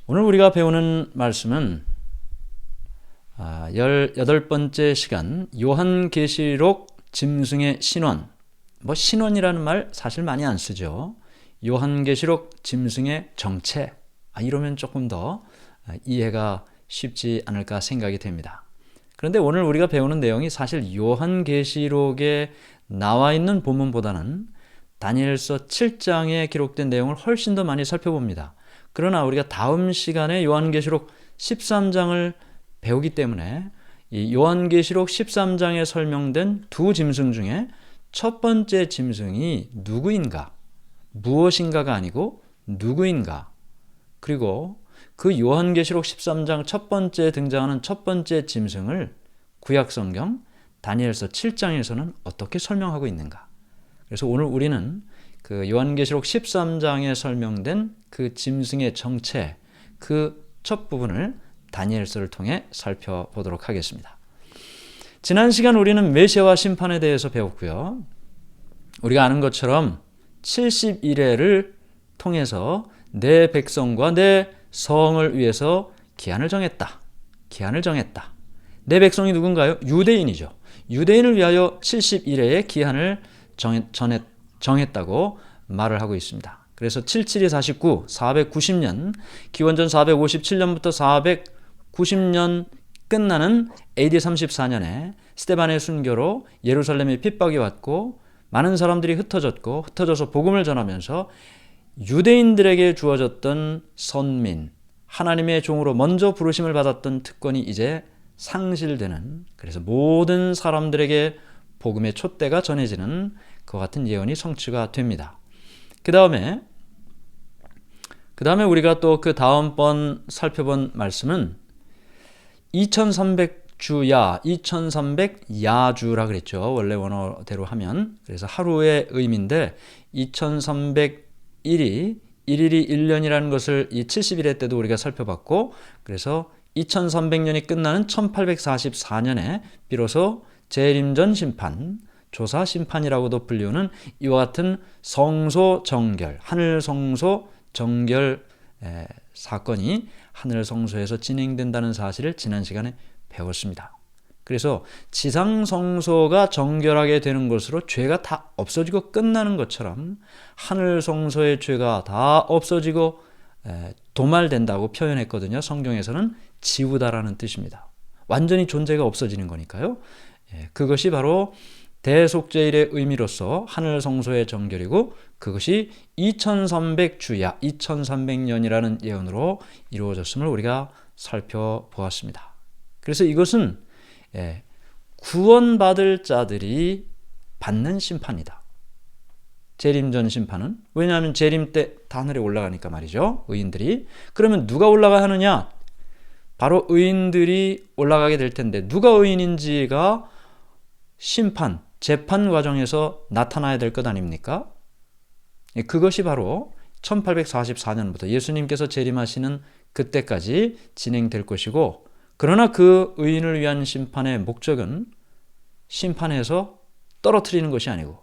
오늘 우리가 배우는 말씀은 18번째 시간 요한계시록 짐승의 신원. 신원이라는 말 사실 많이 안 쓰죠. 요한계시록 짐승의 정체. 이러면 조금 더 이해가 쉽지 않을까 생각이 됩니다. 그런데 오늘 우리가 배우는 내용이 사실 요한계시록에 나와 있는 본문보다는 다니엘서 7장에 기록된 내용을 훨씬 더 많이 살펴봅니다. 그러나 우리가 다음 시간에 요한계시록 13장을 배우기 때문에 이 요한계시록 13장에 설명된 두 짐승 중에 첫 번째 짐승이 누구인가, 무엇인가가 아니고 누구인가, 그리고 그 요한계시록 13장 첫 번째 등장하는 첫 번째 짐승을 구약성경 다니엘서 7장에서는 어떻게 설명하고 있는가. 그래서 오늘 우리는 그 요한계시록 13장에 설명된 그 짐승의 정체, 그 첫 부분을 다니엘서를 통해 살펴보도록 하겠습니다. 지난 시간 우리는 메시아와 심판에 대해서 배웠고요. 우리가 아는 것처럼 70일회를 통해서 내 백성과 내 성을 위해서 기한을 정했다. 내 백성이 누군가요? 유대인이죠. 유대인을 위하여 70일회의 기한을 정했다고 말을 하고 있습니다. 그래서 77이 49, 490년, 기원전 457년부터 490년 끝나는 AD 34년에 스데반의 순교로 예루살렘에 핍박이 왔고 많은 사람들이 흩어져서 복음을 전하면서 유대인들에게 주어졌던 선민, 하나님의 종으로 먼저 부르심을 받았던 특권이 이제 상실되는, 그래서 모든 사람들에게 복음의 촛대가 전해지는 그와 같은 예언이 성취가 됩니다. 그 다음에 우리가 또 그 다음번 살펴본 말씀은 2300주야, 2300야주라 그랬죠. 원래 원어대로 하면. 그래서 하루의 의미인데 2300일이 1일이 1년이라는 것을 이 70일의 때도 우리가 살펴봤고, 그래서 2300년이 끝나는 1844년에 비로소 재림전 심판, 조사 심판이라고도 불리우는 이와 같은 성소 정결, 하늘 성소 정결 사건이 하늘 성소에서 진행된다는 사실을 지난 시간에 배웠습니다. 그래서 지상 성소가 정결하게 되는 것으로 죄가 다 없어지고 끝나는 것처럼 하늘 성소의 죄가 다 없어지고 도말된다고 표현했거든요. 성경에서는 지우다라는 뜻입니다. 완전히 존재가 없어지는 거니까요. 그것이 바로 대속죄일의 의미로서 하늘 성소의 정결이고, 그것이 2300주야, 2300년이라는 예언으로 이루어졌음을 우리가 살펴보았습니다. 그래서 이것은 구원받을 자들이 받는 심판이다. 재림전 심판은, 왜냐하면 재림 때 다 하늘에 올라가니까 말이죠. 의인들이. 그러면 누가 올라가야 하느냐? 바로 의인들이 올라가게 될 텐데, 누가 의인인지가 재판 과정에서 나타나야 될 것 아닙니까? 그것이 바로 1844년부터 예수님께서 재림하시는 그때까지 진행될 것이고, 그러나 그 의인을 위한 심판의 목적은 심판에서 떨어뜨리는 것이 아니고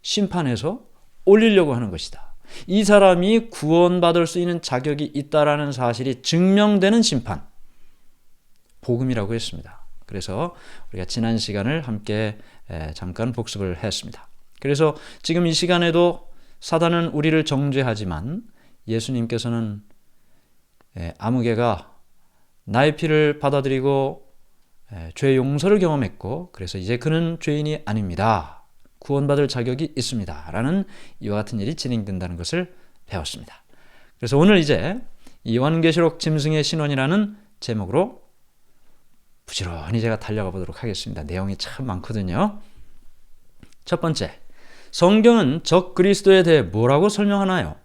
심판에서 올리려고 하는 것이다. 이 사람이 구원받을 수 있는 자격이 있다라는 사실이 증명되는 심판, 복음이라고 했습니다. 그래서 우리가 지난 시간을 함께 잠깐 복습을 했습니다. 그래서 지금 이 시간에도 사단은 우리를 정죄하지만 예수님께서는 아무개가 나의 피를 받아들이고 죄의 용서를 경험했고, 그래서 이제 그는 죄인이 아닙니다. 구원받을 자격이 있습니다. 라는 이와 같은 일이 진행된다는 것을 배웠습니다. 그래서 오늘 이제 요한계시록 짐승의 신원이라는 제목으로 부지런히 제가 달려가 보도록 하겠습니다. 내용이 참 많거든요. 첫 번째, 성경은 적 그리스도에 대해 뭐라고 설명하나요?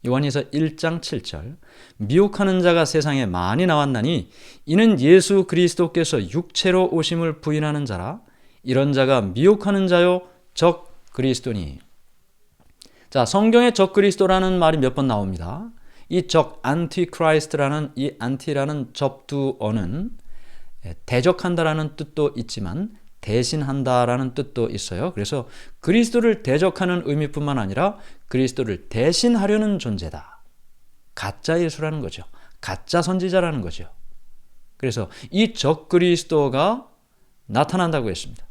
요한일서 1장 7절, 미혹하는 자가 세상에 많이 나왔나니 이는 예수 그리스도께서 육체로 오심을 부인하는 자라. 이런 자가 미혹하는 자요 적 그리스도니. 자, 성경에 적 그리스도라는 말이 몇 번 나옵니다. 이 적 안티크라이스트라는 이 안티라는 접두어는 대적한다라는 뜻도 있지만 대신한다라는 뜻도 있어요. 그래서 그리스도를 대적하는 의미뿐만 아니라 그리스도를 대신하려는 존재다. 가짜 예수라는 거죠. 가짜 선지자라는 거죠. 그래서 이 적그리스도가 나타난다고 했습니다.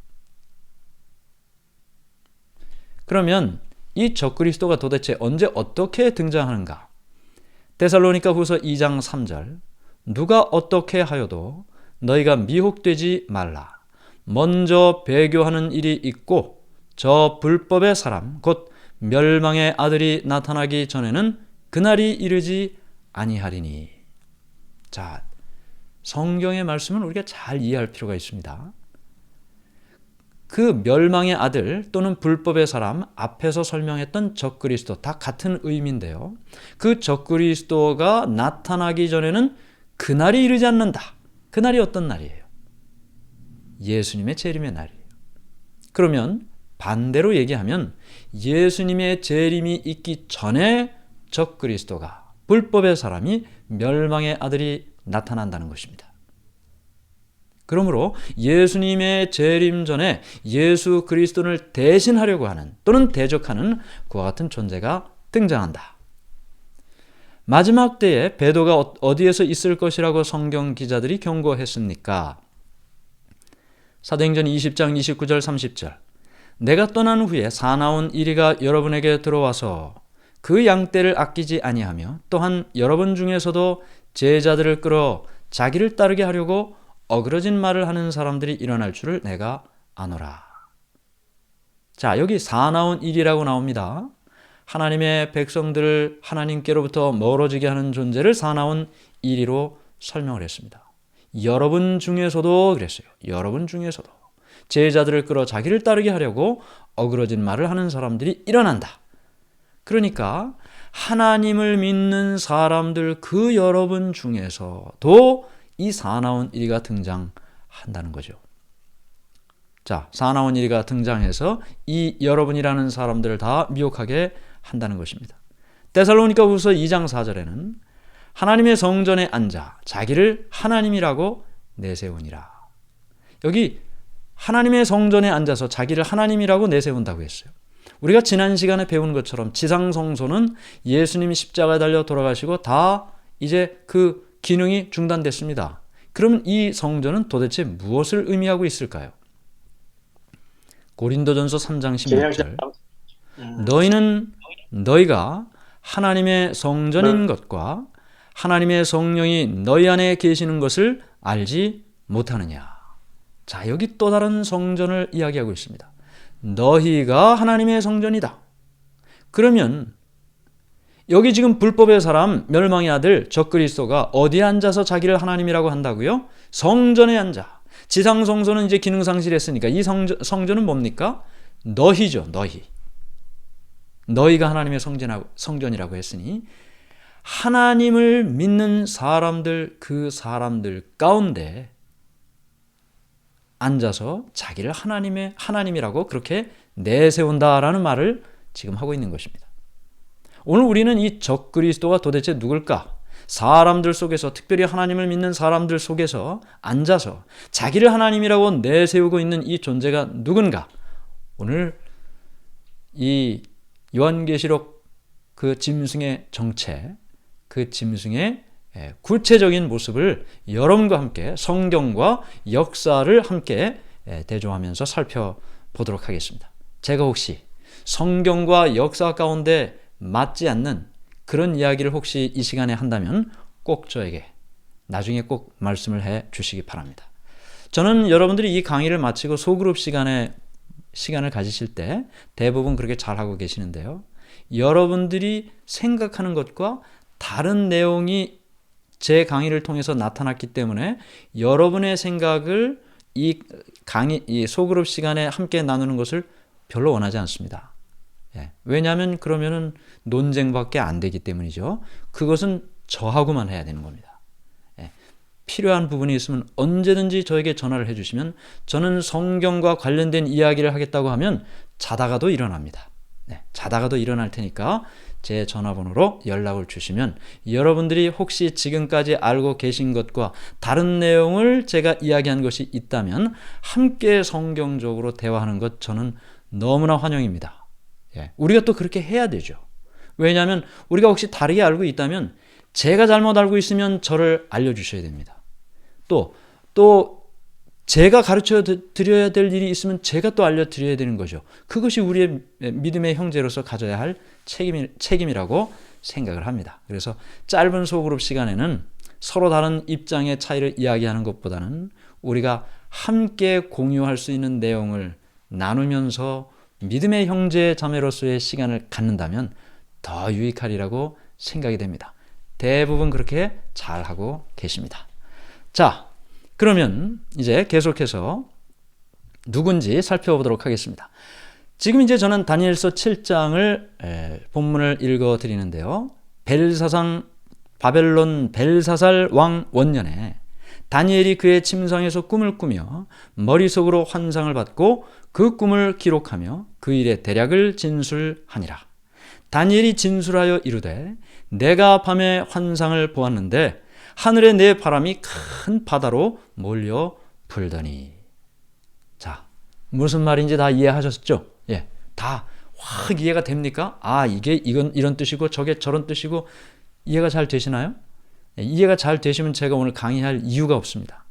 그러면 이 적그리스도가 도대체 언제 어떻게 등장하는가? 데살로니가 후서 2장 3절 누가 어떻게 하여도 너희가 미혹되지 말라. 먼저 배교하는 일이 있고 저 불법의 사람 곧 멸망의 아들이 나타나기 전에는 그날이 이르지 아니하리니. 자, 성경의 말씀은 우리가 잘 이해할 필요가 있습니다. 그 멸망의 아들 또는 불법의 사람 앞에서 설명했던 적그리스도 다 같은 의미인데요. 그 적그리스도가 나타나기 전에는 그날이 이르지 않는다. 그날이 어떤 날이에요? 예수님의 재림의 날이에요. 그러면 반대로 얘기하면 예수님의 재림이 있기 전에 적그리스도가 불법의 사람이 멸망의 아들이 나타난다는 것입니다. 그러므로 예수님의 재림 전에 예수 그리스도를 대신하려고 하는 또는 대적하는 그와 같은 존재가 등장한다. 마지막 때에 배도가 어디에서 있을 것이라고 성경 기자들이 경고했습니까? 사도행전 20장 29절 30절 내가 떠난 후에 사나운 이리가 여러분에게 들어와서 그 양떼를 아끼지 아니하며 또한 여러분 중에서도 제자들을 끌어 자기를 따르게 하려고 어그러진 말을 하는 사람들이 일어날 줄을 내가 아노라. 자, 여기 사나운 일이라고 나옵니다. 하나님의 백성들을 하나님께로부터 멀어지게 하는 존재를 사나운 일이로 설명을 했습니다. 여러분 중에서도 그랬어요. 여러분 중에서도 제자들을 끌어 자기를 따르게 하려고 어그러진 말을 하는 사람들이 일어난다. 그러니까 하나님을 믿는 사람들 그 여러분 중에서도 이 사나운 이리가 등장한다는 거죠. 자, 사나운 이리가 등장해서 이 여러분이라는 사람들을 다 미혹하게 한다는 것입니다. 데살로니가 후서 2장 4절에는 하나님의 성전에 앉아 자기를 하나님이라고 내세우니라. 여기 하나님의 성전에 앉아서 자기를 하나님이라고 내세운다고 했어요. 우리가 지난 시간에 배운 것처럼 지상성소는 예수님이 십자가에 달려 돌아가시고 다 이제 그 기능이 중단됐습니다. 그러면 이 성전은 도대체 무엇을 의미하고 있을까요? 고린도전서 3장 16절 너희가 하나님의 성전인 것과 하나님의 성령이 너희 안에 계시는 것을 알지 못하느냐. 자, 여기 또 다른 성전을 이야기하고 있습니다. 너희가 하나님의 성전이다. 그러면 여기 지금 불법의 사람, 멸망의 아들, 적그리스도가 어디에 앉아서 자기를 하나님이라고 한다고요? 성전에 앉아. 지상성소는 이제 기능 상실했으니까 이 성전은 뭡니까? 너희죠, 너희. 너희가 하나님의 성전이라고 했으니 하나님을 믿는 사람들, 그 사람들 가운데 앉아서 자기를 하나님이라고 그렇게 내세운다라는 말을 지금 하고 있는 것입니다. 오늘 우리는 이 적그리스도가 도대체 누굴까? 사람들 속에서, 특별히 하나님을 믿는 사람들 속에서 앉아서 자기를 하나님이라고 내세우고 있는 이 존재가 누군가? 오늘 이 요한계시록 그 짐승의 정체, 그 짐승의 구체적인 모습을 여러분과 함께 성경과 역사를 함께 대조하면서 살펴보도록 하겠습니다. 제가 혹시 성경과 역사 가운데 맞지 않는 그런 이야기를 혹시 이 시간에 한다면 꼭 저에게 나중에 꼭 말씀을 해 주시기 바랍니다. 저는 여러분들이 이 강의를 마치고 소그룹 시간을 가지실 때 대부분 그렇게 잘하고 계시는데요. 여러분들이 생각하는 것과 다른 내용이 제 강의를 통해서 나타났기 때문에 여러분의 생각을 이 소그룹 시간에 함께 나누는 것을 별로 원하지 않습니다. 왜냐하면 그러면은 논쟁밖에 안 되기 때문이죠. 그것은 저하고만 해야 되는 겁니다. 필요한 부분이 있으면 언제든지 저에게 전화를 해주시면 저는 성경과 관련된 이야기를 하겠다고 하면 자다가도 일어납니다. 자다가도 일어날 테니까 제 전화번호로 연락을 주시면 여러분들이 혹시 지금까지 알고 계신 것과 다른 내용을 제가 이야기한 것이 있다면 함께 성경적으로 대화하는 것 저는 너무나 환영입니다. 우리가 또 그렇게 해야 되죠. 왜냐하면 우리가 혹시 다르게 알고 있다면 제가 잘못 알고 있으면 저를 알려주셔야 됩니다. 또 제가 가르쳐 드려야 될 일이 있으면 제가 또 알려드려야 되는 거죠. 그것이 우리의 믿음의 형제로서 가져야 할 책임이라고 생각을 합니다. 그래서 짧은 소그룹 시간에는 서로 다른 입장의 차이를 이야기하는 것보다는 우리가 함께 공유할 수 있는 내용을 나누면서 믿음의 형제 자매로서의 시간을 갖는다면 더 유익하리라고 생각이 됩니다. 대부분 그렇게 잘하고 계십니다. 자, 그러면 이제 계속해서 누군지 살펴보도록 하겠습니다. 지금 이제 저는 다니엘서 7장을 본문을 읽어 드리는데요. 바벨론 벨사살 왕 원년에 다니엘이 그의 침상에서 꿈을 꾸며 머릿속으로 환상을 받고 그 꿈을 기록하며 그 일의 대략을 진술하니라. 다니엘이 진술하여 이르되 내가 밤에 환상을 보았는데 하늘에 내 바람이 큰 바다로 몰려 불더니. 자, 무슨 말인지 다 이해하셨죠? 예, 다 확 이해가 됩니까? 이건 이런 뜻이고 저게 저런 뜻이고 이해가 잘 되시나요? 예, 이해가 잘 되시면 제가 오늘 강의할 이유가 없습니다.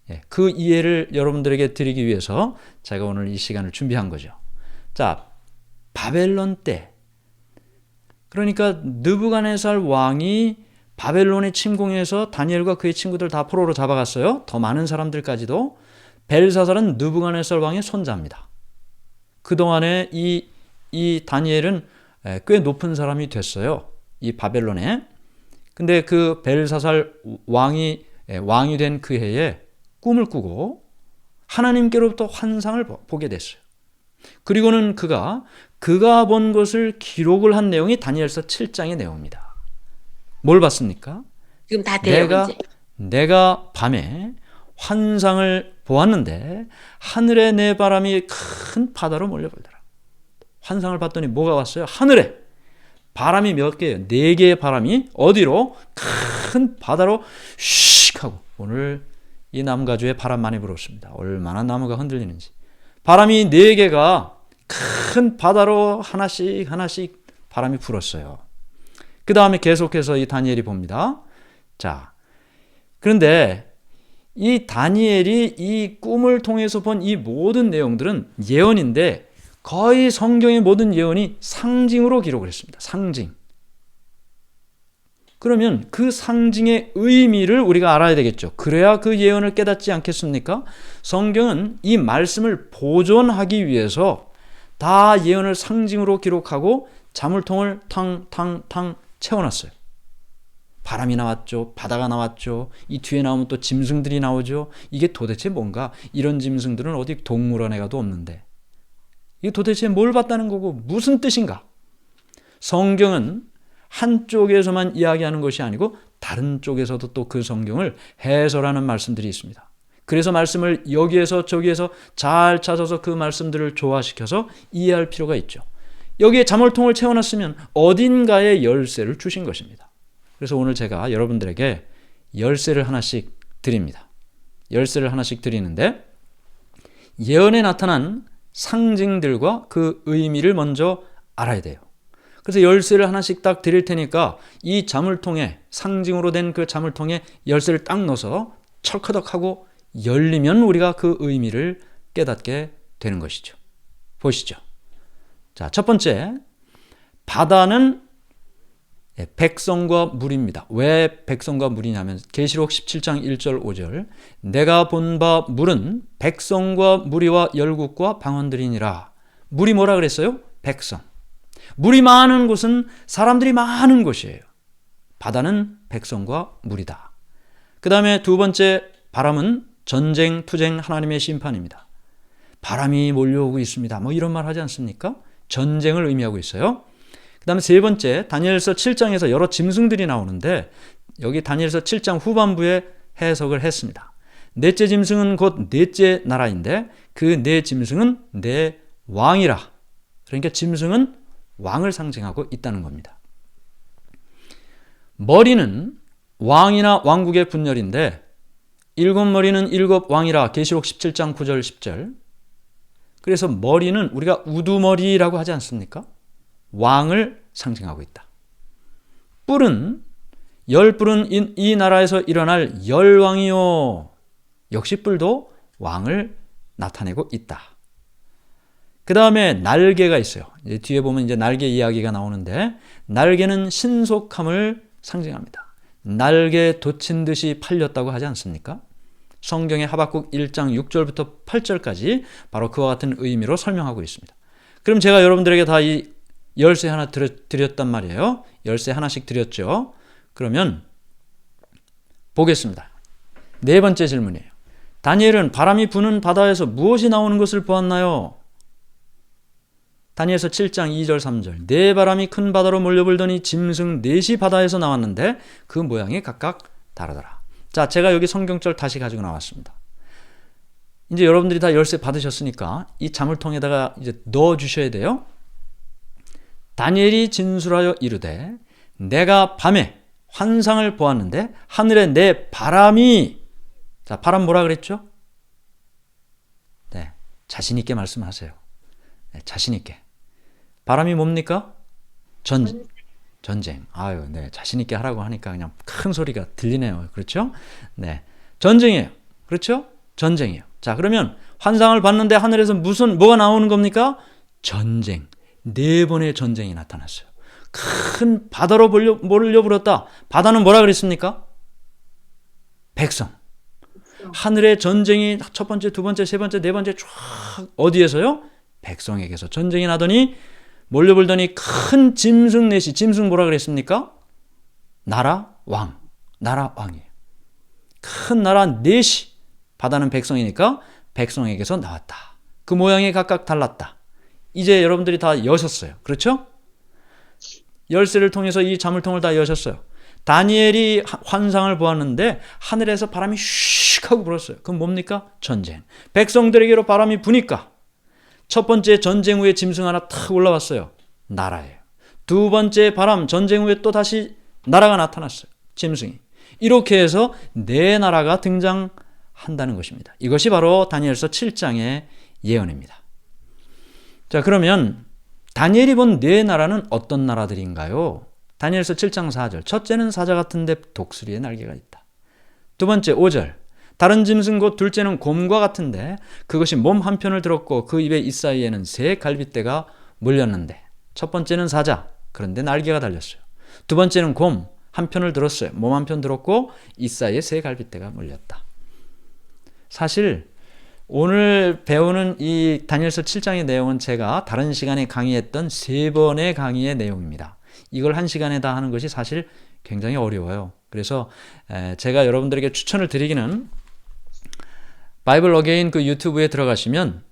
예, 그 이해를 여러분들에게 드리기 위해서 제가 오늘 이 시간을 준비한 거죠. 자, 바벨론 때, 그러니까 느부갓네살 왕이 바벨론에 침공해서 다니엘과 그의 친구들 다 포로로 잡아갔어요. 더 많은 사람들까지도. 벨사살은 느부갓네살 왕의 손자입니다. 그동안에 이 다니엘은 꽤 높은 사람이 됐어요. 이 바벨론에. 근데 그 벨사살 왕이 된 그 해에 꿈을 꾸고 하나님께로부터 환상을 보게 됐어요. 그리고는 그가 본 것을 기록을 한 내용이 다니엘서 7장의 내용입니다. 뭘 봤습니까? 지금 다 돼요. 내가 밤에 환상을 보았는데 하늘에 내 바람이 큰 바다로 몰려불더라. 환상을 봤더니 뭐가 왔어요? 하늘에 바람이 몇 개예요? 4개의 바람이 어디로? 큰 바다로 슉 하고. 오늘 이 나무가주에 바람 많이 불었습니다. 얼마나 나무가 흔들리는지. 바람이 4개가 큰 바다로 하나씩 바람이 불었어요. 그 다음에 계속해서 이 다니엘이 봅니다. 자, 그런데 이 다니엘이 이 꿈을 통해서 본 이 모든 내용들은 예언인데 거의 성경의 모든 예언이 상징으로 기록을 했습니다. 상징. 그러면 그 상징의 의미를 우리가 알아야 되겠죠. 그래야 그 예언을 깨닫지 않겠습니까? 성경은 이 말씀을 보존하기 위해서 다 예언을 상징으로 기록하고 자물통을 탕탕탕 채워놨어요. 바람이 나왔죠. 바다가 나왔죠. 이 뒤에 나오면 또 짐승들이 나오죠. 이게 도대체 뭔가? 이런 짐승들은 어디 동물원에 가도 없는데. 이게 도대체 뭘 봤다는 거고 무슨 뜻인가? 성경은 한쪽에서만 이야기하는 것이 아니고 다른 쪽에서도 또 그 성경을 해설하는 말씀들이 있습니다. 그래서 말씀을 여기에서 저기에서 잘 찾아서 그 말씀들을 조화시켜서 이해할 필요가 있죠. 여기에 자물통을 채워놨으면 어딘가에 열쇠를 주신 것입니다. 그래서 오늘 제가 여러분들에게 열쇠를 하나씩 드립니다. 열쇠를 하나씩 드리는데 예언에 나타난 상징들과 그 의미를 먼저 알아야 돼요. 그래서 열쇠를 하나씩 딱 드릴 테니까 이 자물통에 상징으로 된 그 자물통에 열쇠를 딱 넣어서 철커덕하고 열리면 우리가 그 의미를 깨닫게 되는 것이죠. 보시죠. 자, 첫 번째, 바다는 백성과 물입니다. 왜 백성과 물이냐면 계시록 17장 1절 5절 내가 본 바 물은 백성과 무리와 열국과 방언들이니라. 물이 뭐라 그랬어요? 백성. 물이 많은 곳은 사람들이 많은 곳이에요. 바다는 백성과 물이다. 그 다음에 두 번째, 바람은 전쟁, 투쟁, 하나님의 심판입니다. 바람이 몰려오고 있습니다. 뭐 이런 말 하지 않습니까? 전쟁을 의미하고 있어요. 그 다음에 세 번째, 다니엘서 7장에서 여러 짐승들이 나오는데 여기 다니엘서 7장 후반부에 해석을 했습니다. 넷째 짐승은 곧 넷째 나라인데 그 네 짐승은 네 왕이라. 그러니까 짐승은 왕을 상징하고 있다는 겁니다. 머리는 왕이나 왕국의 분열인데 일곱 머리는 일곱 왕이라. 계시록 17장 9절 10절. 그래서 머리는 우리가 우두머리라고 하지 않습니까? 왕을 상징하고 있다. 뿔은 열불은 이 나라에서 일어날 열왕이요. 역시 뿔도 왕을 나타내고 있다. 그 다음에 날개가 있어요. 이제 뒤에 보면 이제 날개 이야기가 나오는데, 날개는 신속함을 상징합니다. 날개 돋친 듯이 팔렸다고 하지 않습니까? 성경의 하박국 1장 6절부터 8절까지 바로 그와 같은 의미로 설명하고 있습니다. 그럼 제가 여러분들에게 다 이 열쇠 하나 드렸단 말이에요. 열쇠 하나씩 드렸죠. 그러면 보겠습니다. 네 번째 질문이에요. 다니엘은 바람이 부는 바다에서 무엇이 나오는 것을 보았나요? 다니엘서 7장 2절 3절. 네 바람이 큰 바다로 몰려불더니 짐승 넷이 바다에서 나왔는데 그 모양이 각각 다르더라. 자, 제가 여기 성경절 다시 가지고 나왔습니다. 이제 여러분들이 다 열쇠 받으셨으니까 이 자물통에다가 이제 넣어 주셔야 돼요. 다니엘이 진술하여 이르되 내가 밤에 환상을 보았는데 하늘에 내 바람이, 자, 바람 뭐라 그랬죠? 네, 자신 있게 말씀하세요. 네, 자신 있게. 바람이 뭡니까? 전쟁. 아유, 네, 자신 있게 하라고 하니까 그냥 큰 소리가 들리네요. 그렇죠? 네, 전쟁이에요. 그렇죠? 전쟁이에요. 자, 그러면 환상을 봤는데 하늘에서 뭐가 나오는 겁니까? 전쟁. 네 번의 전쟁이 나타났어요. 큰 바다로 몰려불었다. 바다는 뭐라 그랬습니까? 백성. 하늘의 전쟁이 첫 번째, 두 번째, 세 번째, 네 번째 쫙 어디에서요? 백성에게서 전쟁이 나더니 몰려불더니 큰 짐승 넷이, 짐승 뭐라 그랬습니까? 나라 왕. 나라 왕이에요. 큰 나라 넷이, 바다는 백성이니까 백성에게서 나왔다. 그 모양이 각각 달랐다. 이제 여러분들이 다 여셨어요. 그렇죠? 열쇠를 통해서 이 자물통을 다 여셨어요. 다니엘이 환상을 보았는데 하늘에서 바람이 슉 하고 불었어요. 그건 뭡니까? 전쟁. 백성들에게로 바람이 부니까 첫 번째 전쟁 후에 짐승 하나 탁 올라왔어요. 나라예요. 두 번째 바람, 전쟁 후에 또 다시 나라가 나타났어요. 짐승이. 이렇게 해서 네 나라가 등장한다는 것입니다. 이것이 바로 다니엘서 7장의 예언입니다. 자, 그러면 다니엘이 본 네 나라는 어떤 나라들인가요? 다니엘서 7장 4절. 첫째는 사자 같은데 독수리의 날개가 있다. 두 번째 5절. 다른 짐승 곧 둘째는 곰과 같은데 그것이 몸 한편을 들었고 그 입의 잇사이에는 새 갈빗대가 물렸는데, 첫 번째는 사자, 그런데 날개가 달렸어요. 두 번째는 곰, 한편을 들었어요. 몸 한편 들었고 잇사이에 새 갈빗대가 물렸다. 사실 오늘 배우는 이 다니엘서 7장의 내용은 제가 다른 시간에 강의했던 3번의 강의의 내용입니다. 이걸 한 시간에 다 하는 것이 사실 굉장히 어려워요. 그래서 제가 여러분들에게 추천을 드리기는 바이블 어게인 그 유튜브에 들어가시면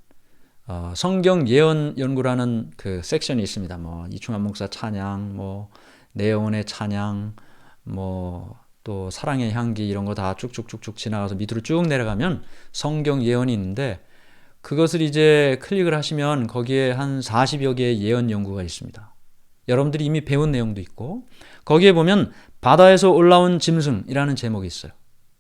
성경 예언 연구라는 그 섹션이 있습니다. 뭐 이충환 목사 찬양, 뭐 내영혼의 찬양, 뭐 또 사랑의 향기 이런 거 다 쭉쭉쭉쭉 지나가서 밑으로 쭉 내려가면 성경 예언이 있는데, 그것을 이제 클릭을 하시면 거기에 한 40여 개의 예언 연구가 있습니다. 여러분들이 이미 배운 내용도 있고, 거기에 보면 바다에서 올라온 짐승이라는 제목이 있어요.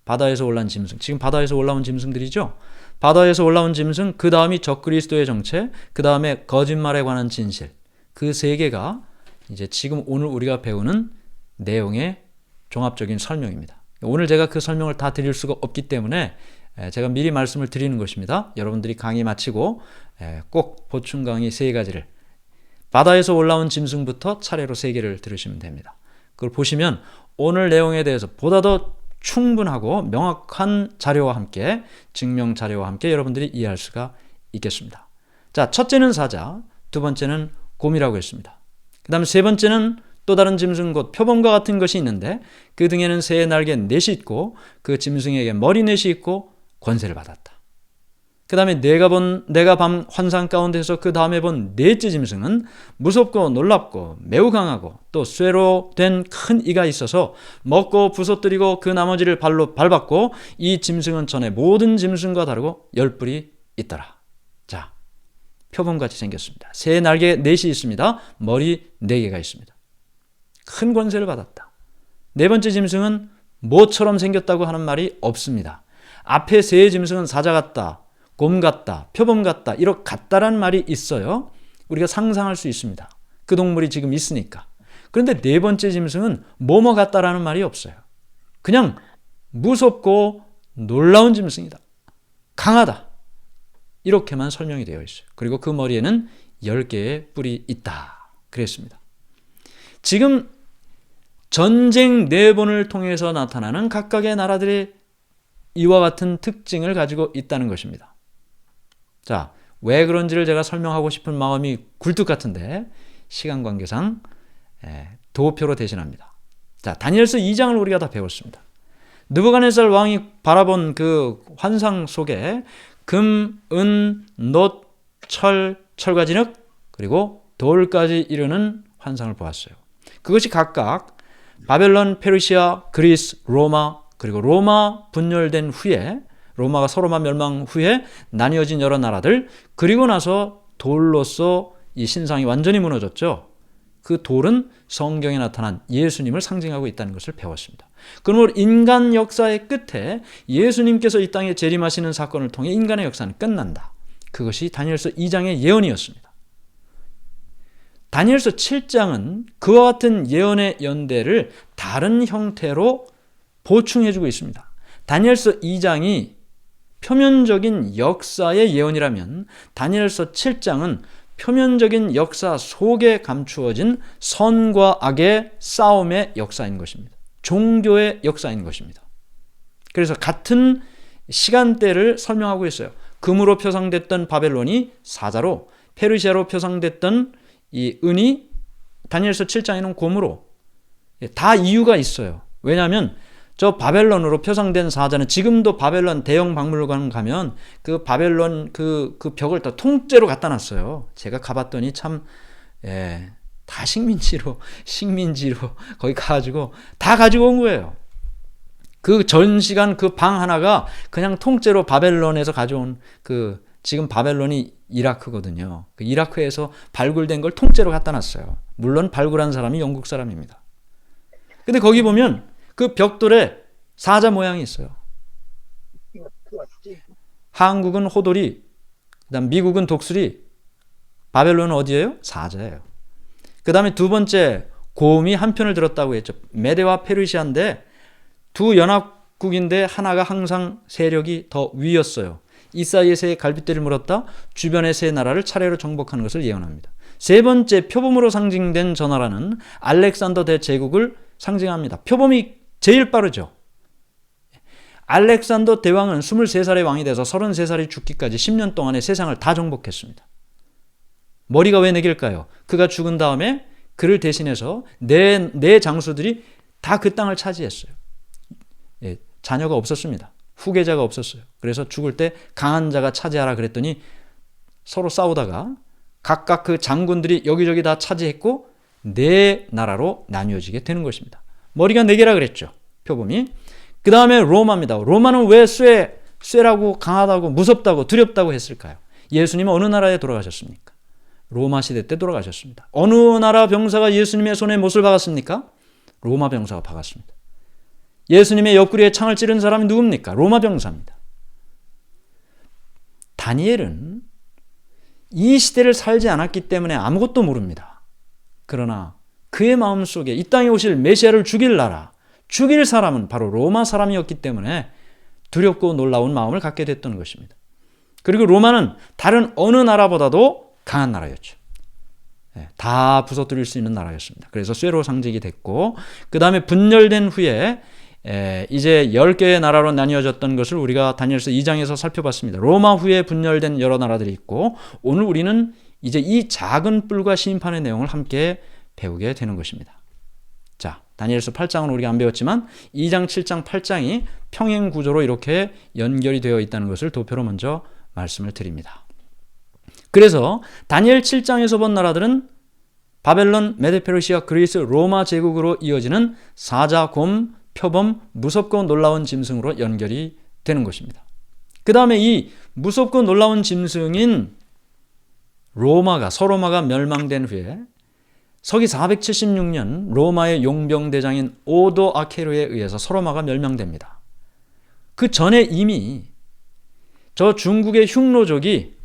바다에서 올라온 짐승. 지금 바다에서 올라온 짐승들이죠. 바다에서 올라온 짐승, 그 다음이 적그리스도의 정체, 그 다음에 거짓말에 관한 진실. 그 세 개가 이제 지금 오늘 우리가 배우는 내용의 종합적인 설명입니다. 오늘 제가 그 설명을 다 드릴 수가 없기 때문에 제가 미리 말씀을 드리는 것입니다. 여러분들이 강의 마치고 꼭 보충 강의 3가지를, 바다에서 올라온 짐승부터 차례로 3개를 들으시면 됩니다. 그걸 보시면 오늘 내용에 대해서 보다 더 충분하고 명확한 자료와 함께, 증명 자료와 함께 여러분들이 이해할 수가 있겠습니다. 자, 첫째는 사자, 두 번째는 곰이라고 했습니다. 그 다음에 세 번째는 또 다른 짐승 곧 표범과 같은 것이 있는데 그 등에는 새의 날개 넷이 있고 그 짐승에게 머리 넷이 있고 권세를 받았다. 그 다음에 내가 밤 환상 가운데서 그 다음에 본 넷째 짐승은 무섭고 놀랍고 매우 강하고 또 쇠로 된 큰 이가 있어서 먹고 부서뜨리고 그 나머지를 발로 밟았고 이 짐승은 전에 모든 짐승과 다르고 10뿔이 있더라. 자, 표범같이 생겼습니다. 새 날개 넷이 있습니다. 머리 4개가 있습니다. 큰 권세를 받았다. 네 번째 짐승은 모처럼 생겼다고 하는 말이 없습니다. 앞에 세 짐승은 사자 같다, 곰 같다, 표범 같다, 이렇게 같다라는 말이 있어요. 우리가 상상할 수 있습니다. 그 동물이 지금 있으니까. 그런데 네 번째 짐승은 뭐뭐 같다라는 말이 없어요. 그냥 무섭고 놀라운 짐승이다. 강하다. 이렇게만 설명이 되어 있어요. 그리고 그 머리에는 10개의 뿔이 있다. 그랬습니다. 지금 전쟁 4번을 통해서 나타나는 각각의 나라들의 이와 같은 특징을 가지고 있다는 것입니다. 자, 왜 그런지를 제가 설명하고 싶은 마음이 굴뚝 같은데 시간 관계상 도표로 대신합니다. 자, 다니엘서 2장을 우리가 다 배웠습니다. 느부갓네살 왕이 바라본 그 환상 속에 금, 은, 놋, 철, 철과진흙 그리고 돌까지 이르는 환상을 보았어요. 그것이 각각 바벨론, 페르시아, 그리스, 로마 그리고 로마 분열된 후에 로마가 서로마 멸망 후에 나뉘어진 여러 나라들 그리고 나서 돌로서 이 신상이 완전히 무너졌죠. 그 돌은 성경에 나타난 예수님을 상징하고 있다는 것을 배웠습니다. 그러므로 인간 역사의 끝에 예수님께서 이 땅에 재림하시는 사건을 통해 인간의 역사는 끝난다. 그것이 다니엘서 2장의 예언이었습니다. 다니엘서 7장은 그와 같은 예언의 연대를 다른 형태로 보충해주고 있습니다. 다니엘서 2장이 표면적인 역사의 예언이라면 다니엘서 7장은 표면적인 역사 속에 감추어진 선과 악의 싸움의 역사인 것입니다. 종교의 역사인 것입니다. 그래서 같은 시간대를 설명하고 있어요. 금으로 표상됐던 바벨론이 사자로, 페르시아로 표상됐던 이 은이 다니엘서 7장에는 곰으로, 다 이유가 있어요. 왜냐하면 저 바벨론으로 표상된 사자는 지금도 바벨론 대형 박물관 가면 그 바벨론 그 벽을 다 통째로 갖다 놨어요. 제가 가봤더니 참, 다 식민지로 거기 가가지고 다 가지고 온 거예요. 그 전시관 그 방 하나가 그냥 통째로 바벨론에서 가져온 지금 바벨론이 이라크거든요. 그 이라크에서 발굴된 걸 통째로 갖다 놨어요. 물론 발굴한 사람이 영국 사람입니다. 근데 거기 보면 그 벽돌에 사자 모양이 있어요. 한국은 호돌이, 그다음 미국은 독수리, 바벨론은 어디예요? 사자예요. 그 다음에 두 번째 곰이 한 편을 들었다고 했죠. 메데와 페르시아인데 두 연합국인데 하나가 항상 세력이 더 위였어요. 이 사이에 세 갈빗대를 물었다 주변의 세 나라를 차례로 정복하는 것을 예언합니다. 세 번째 표범으로 상징된 저 나라는 알렉산더 대제국을 상징합니다. 표범이 제일 빠르죠. 알렉산더 대왕은 23살의 왕이 돼서 33살이 죽기까지 10년 동안에 세상을 다 정복했습니다. 머리가 왜 4개일까요? 그가 죽은 다음에 그를 대신해서 네 장수들이 다 그 땅을 차지했어요. 자녀가 없었습니다. 후계자가 없었어요. 그래서 죽을 때 강한 자가 차지하라 그랬더니 서로 싸우다가 각각 그 장군들이 여기저기 다 차지했고 4나라로 나뉘어지게 되는 것입니다. 머리가 4개라 그랬죠. 표범이. 그 다음에 로마입니다. 로마는 왜 쇠라고 강하다고 무섭다고 두렵다고 했을까요? 예수님은 어느 나라에 돌아가셨습니까? 로마 시대 때 돌아가셨습니다. 어느 나라 병사가 예수님의 손에 못을 박았습니까? 로마 병사가 박았습니다. 예수님의 옆구리에 창을 찌른 사람이 누굽니까? 로마 병사입니다. 다니엘은 이 시대를 살지 않았기 때문에 아무것도 모릅니다. 그러나 그의 마음속에 이 땅에 오실 메시아를 죽일 나라, 죽일 사람은 바로 로마 사람이었기 때문에 두렵고 놀라운 마음을 갖게 됐던 것입니다. 그리고 로마는 다른 어느 나라보다도 강한 나라였죠. 다 부서뜨릴 수 있는 나라였습니다. 그래서 쇠로 상징이 됐고 그 다음에 분열된 후에 이제 10개의 나라로 나뉘어졌던 것을 우리가 다니엘서 2장에서 살펴봤습니다. 로마 후에 분열된 여러 나라들이 있고 오늘 우리는 이제 이 작은 뿔과 심판의 내용을 함께 배우게 되는 것입니다. 자, 다니엘서 8장은 우리가 안 배웠지만 2장, 7장, 8장이 평행 구조로 이렇게 연결이 되어 있다는 것을 도표로 먼저 말씀을 드립니다. 그래서 다니엘 7장에서 본 나라들은 바벨론, 메데 페르시아, 그리스, 로마 제국으로 이어지는 사자, 곰, 표범, 무섭고 놀라운 짐승으로 연결이 되는 것입니다. 그 다음에 이 무섭고 놀라운 짐승인 서로마가 멸망된 후에 서기 476년 로마의 용병대장인 오도 아케르에 의해서 서로마가 멸망됩니다. 그 전에 이미 저 중국의 흉노족이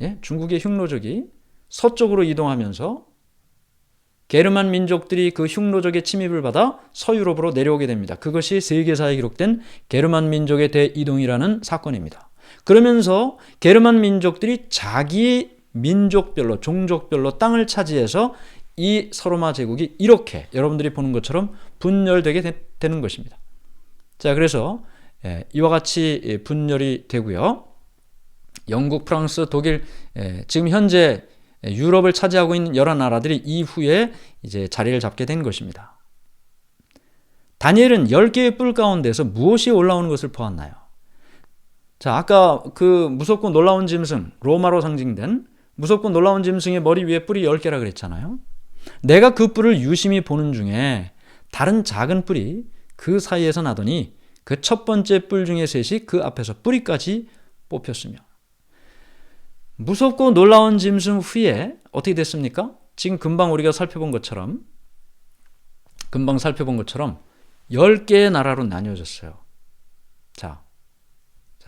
서쪽으로 이동하면서 게르만 민족들이 그 흉노적의 침입을 받아 서유럽으로 내려오게 됩니다. 그것이 세계사에 기록된 게르만 민족의 대이동이라는 사건입니다. 그러면서 게르만 민족들이 자기 민족별로 종족별로 땅을 차지해서 이 서로마 제국이 이렇게 여러분들이 보는 것처럼 분열되게 되는 것입니다. 자, 그래서 이와 같이 분열이 되고요. 영국, 프랑스, 독일, 지금 현재 유럽을 차지하고 있는 여러 나라들이 이후에 이제 자리를 잡게 된 것입니다. 다니엘은 10개의 뿔 가운데서 무엇이 올라오는 것을 보았나요? 자, 아까 그 무섭고 놀라운 짐승, 로마로 상징된 무섭고 놀라운 짐승의 머리 위에 뿔이 10개라 그랬잖아요. 내가 그 뿔을 유심히 보는 중에 다른 작은 뿔이 그 사이에서 나더니 그 첫 번째 뿔 중에 셋이 그 앞에서 뿌리까지 뽑혔으며, 무섭고 놀라운 짐승 후에 어떻게 됐습니까? 지금 금방 우리가 살펴본 것처럼 10개의 나라로 나뉘어졌어요. 자,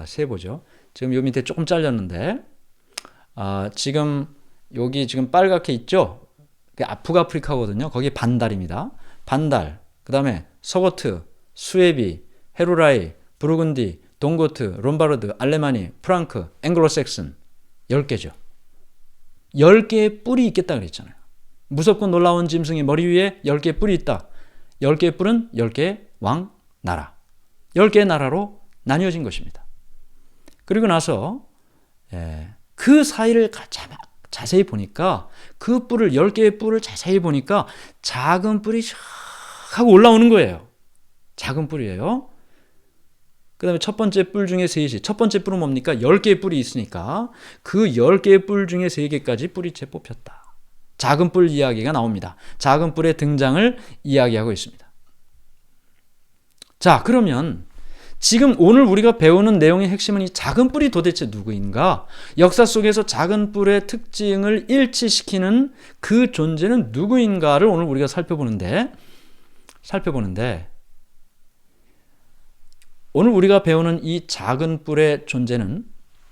세보죠. 지금 요 밑에 조금 잘렸는데, 지금 여기 지금 빨갛게 있죠? 북아프리카거든요. 거기 반달입니다. 반달, 그 다음에 서거트, 수에비, 헤루라이, 부르근디, 동고트, 롬바르드, 알레마니, 프랑크, 앵글로색슨 10개죠. 10개의 뿔이 있겠다 그랬잖아요. 무섭고 놀라운 짐승의 머리 위에 10개의 뿔이 있다. 10개의 뿔은 10개의 왕 나라, 10개의 나라로 나뉘어진 것입니다. 그리고 나서 그 사이를 자세히 보니까, 그 뿔을 10개의 뿔을 자세히 보니까 작은 뿔이 샥 하고 올라오는 거예요. 작은 뿔이에요. 그 다음에 첫 번째 뿔 중에 셋이, 첫 번째 뿔은 뭡니까? 10개의 뿔이 있으니까 그 10개의 뿔 중에 3개까지 뿌리채 뽑혔다. 작은 뿔 이야기가 나옵니다. 작은 뿔의 등장을 이야기하고 있습니다. 자, 그러면 지금 오늘 우리가 배우는 내용의 핵심은 이 작은 뿔이 도대체 누구인가? 역사 속에서 작은 뿔의 특징을 일치시키는 그 존재는 누구인가를 오늘 우리가 살펴보는데 오늘 우리가 배우는 이 작은 뿔의 존재는,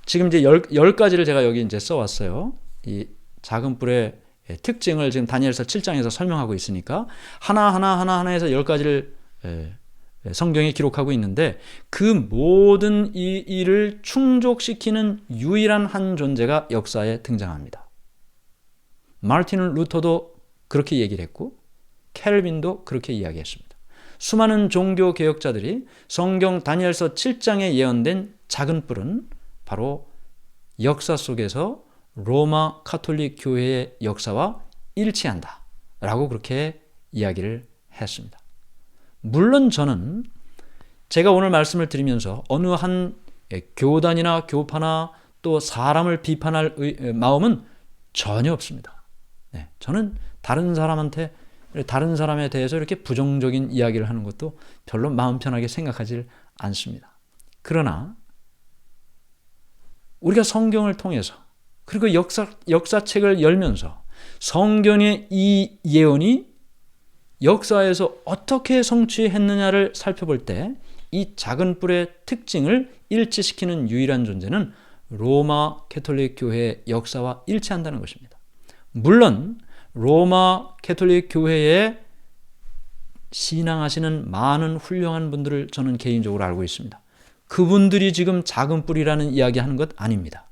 지금 이제 10가지를 제가 여기 이제 써왔어요. 이 작은 뿔의 특징을 지금 다니엘서 7장에서 설명하고 있으니까 하나하나에서 10가지를 성경에 기록하고 있는데, 그 모든 이 일을 충족시키는 유일한 한 존재가 역사에 등장합니다. 마르틴 루터도 그렇게 얘기를 했고, 켈빈도 그렇게 이야기했습니다. 수많은 종교 개혁자들이 성경 다니엘서 7장에 예언된 작은 뿔은 바로 역사 속에서 로마 가톨릭 교회의 역사와 일치한다 라고 그렇게 이야기를 했습니다. 물론 저는 제가 오늘 말씀을 드리면서 어느 한 교단이나 교파나 또 사람을 비판할 마음은 전혀 없습니다. 저는 다른 사람에 대해서 이렇게 부정적인 이야기를 하는 것도 별로 마음 편하게 생각하지 않습니다. 그러나 우리가 성경을 통해서, 그리고 역사책을 열면서 성경의 이 예언이 역사에서 어떻게 성취했느냐를 살펴볼 때 이 작은 뿔의 특징을 일치시키는 유일한 존재는 로마 가톨릭 교회의 역사와 일치한다는 것입니다. 물론 로마 가톨릭 교회에 신앙하시는 많은 훌륭한 분들을 저는 개인적으로 알고 있습니다. 그분들이 지금 작은 뿔이라는 이야기하는 것 아닙니다.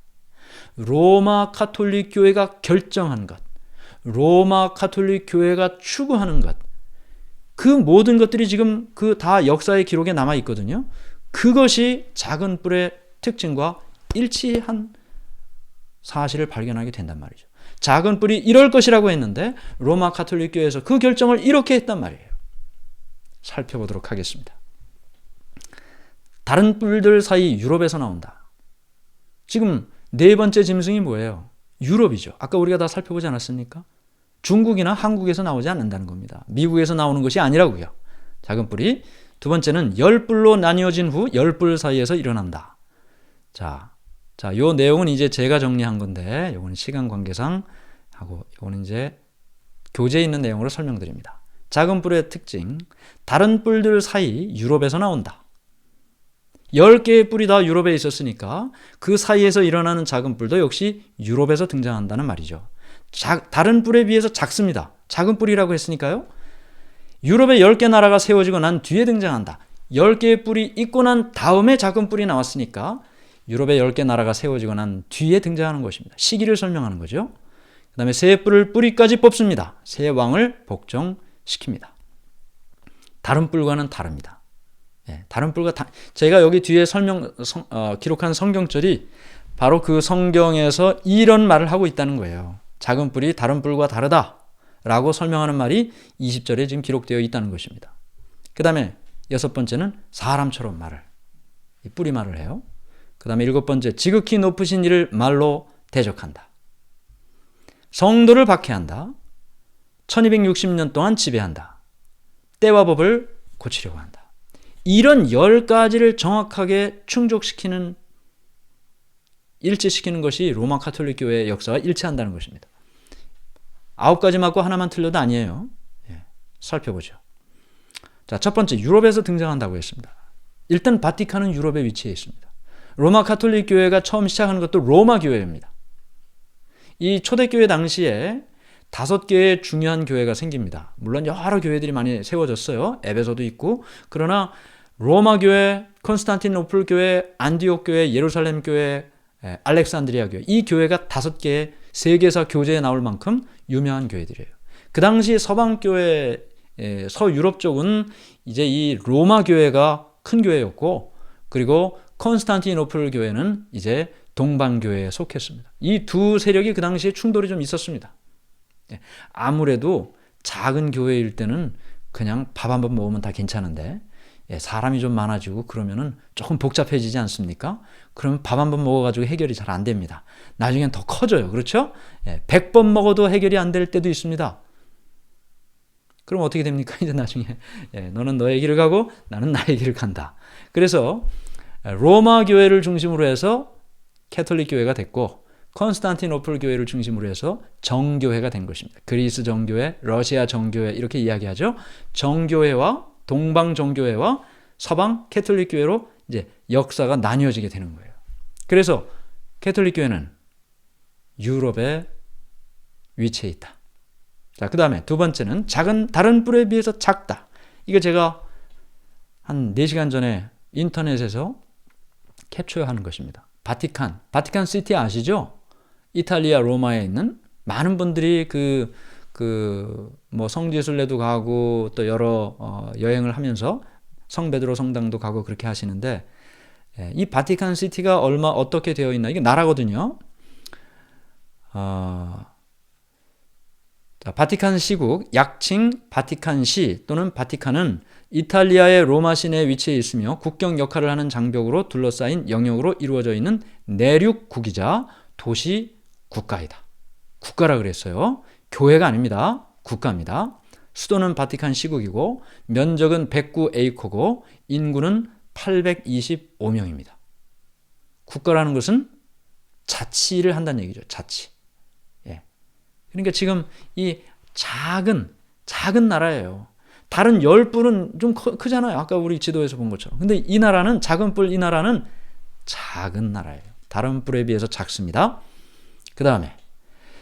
로마 가톨릭 교회가 결정한 것, 로마 가톨릭 교회가 추구하는 것, 그 모든 것들이 지금 그 다 역사의 기록에 남아 있거든요. 그것이 작은 뿔의 특징과 일치한 사실을 발견하게 된단 말이죠. 작은 뿔이 이럴 것이라고 했는데 로마 가톨릭 교회에서 그 결정을 이렇게 했단 말이에요. 살펴보도록 하겠습니다. 다른 뿔들 사이 유럽에서 나온다. 지금 네 번째 짐승이 뭐예요? 유럽이죠. 아까 우리가 다 살펴보지 않았습니까? 중국이나 한국에서 나오지 않는다는 겁니다. 미국에서 나오는 것이 아니라고요. 작은 뿔이. 두 번째는 10뿔로 나뉘어진 후 10뿔 사이에서 일어난다. 자, 요 내용은 이제 제가 정리한 건데, 요거는 시간 관계상 하고, 요거는 이제 교재에 있는 내용으로 설명드립니다. 작은 뿔의 특징, 다른 뿔들 사이 유럽에서 나온다. 10개의 뿔이 다 유럽에 있었으니까 그 사이에서 일어나는 작은 뿔도 역시 유럽에서 등장한다는 말이죠. 다른 뿔에 비해서 작습니다. 작은 뿔이라고 했으니까요. 유럽의 10개 나라가 세워지고 난 뒤에 등장한다. 10개의 뿔이 있고 난 다음에 작은 뿔이 나왔으니까 유럽의 10개 나라가 세워지고 난 뒤에 등장하는 것입니다. 시기를 설명하는 거죠. 그 다음에 새 뿔을 뿌리까지 뽑습니다. 새 왕을 복종시킵니다. 다른 뿔과는 다릅니다. 다른 뿔과 제가 여기 뒤에 기록한 성경절이 바로 그 성경에서 이런 말을 하고 있다는 거예요. 작은 뿔이 다른 뿔과 다르다 라고 설명하는 말이 20절에 지금 기록되어 있다는 것입니다. 그 다음에 6번째는 사람처럼 뿌리 말을 해요. 그 다음에 7번째, 지극히 높으신 이를 말로 대적한다. 성도를 박해한다. 1260년 동안 지배한다. 때와 법을 고치려고 한다. 이런 10가지를 정확하게 충족시키는, 일치시키는 것이 로마 가톨릭 교회의 역사와 일치한다는 것입니다. 9가지 맞고 하나만 틀려도 아니에요. 살펴보죠. 자, 첫 번째, 유럽에서 등장한다고 했습니다. 일단 바티칸은 유럽에 위치해 있습니다. 로마 가톨릭 교회가 처음 시작하는 것도 로마 교회입니다. 이 초대교회 당시에 5개의 중요한 교회가 생깁니다. 물론 여러 교회들이 많이 세워졌어요. 에베소도 있고. 그러나 로마 교회, 콘스탄티노플 교회, 안디옥 교회, 예루살렘 교회, 알렉산드리아 교회, 이 교회가 5개의 세계사 교재에 나올 만큼 유명한 교회들이에요. 그 당시 서방 교회, 서유럽 쪽은 이제 이 로마 교회가 큰 교회였고, 그리고 콘스탄티노플 교회는 이제 동방 교회에 속했습니다. 이 두 세력이 그 당시에 충돌이 좀 있었습니다. 아무래도 작은 교회일 때는 그냥 밥 한 번 먹으면 다 괜찮은데, 사람이 좀 많아지고 그러면은 조금 복잡해지지 않습니까? 그러면 밥 한 번 먹어가지고 해결이 잘 안 됩니다. 나중엔 더 커져요. 그렇죠? 100번 먹어도 해결이 안 될 때도 있습니다. 그럼 어떻게 됩니까? 이제 나중에 너는 너의 길을 가고 나는 나의 길을 간다. 그래서 로마 교회를 중심으로 해서 캐톨릭 교회가 됐고, 콘스탄티노플 교회를 중심으로 해서 정교회가 된 것입니다. 그리스 정교회, 러시아 정교회 이렇게 이야기하죠. 정교회와 동방 정교회와 서방 캐톨릭 교회로 이제 역사가 나뉘어지게 되는 거예요. 그래서 캐톨릭 교회는 유럽에 위치해 있다. 자, 그 다음에 두 번째는 다른 뿔에 비해서 작다. 이거 제가 한 4시간 전에 인터넷에서 캡처하는 것입니다. 바티칸 시티 아시죠? 이탈리아 로마에 있는 많은 분들이 뭐 성지순례도 가고 또 여러 여행을 하면서 성베드로 성당도 가고 그렇게 하시는데, 이 바티칸 시티가 어떻게 되어 있나? 이게 나라거든요. 바티칸 시국, 약칭 바티칸시 또는 바티칸은 이탈리아의 로마 시내에 위치해 있으며 국경 역할을 하는 장벽으로 둘러싸인 영역으로 이루어져 있는 내륙국이자 도시 국가이다. 국가라 그랬어요. 교회가 아닙니다. 국가입니다. 수도는 바티칸 시국이고 면적은 109에이커고 인구는 825명입니다. 국가라는 것은 자치를 한다는 얘기죠. 자치. 그러니까 지금 이 작은 나라예요. 다른 10뿔은 좀 크잖아요. 아까 우리 지도에서 본 것처럼. 근데 이 나라는 작은 뿔, 이 나라는 작은 나라예요. 다른 뿔에 비해서 작습니다. 그 다음에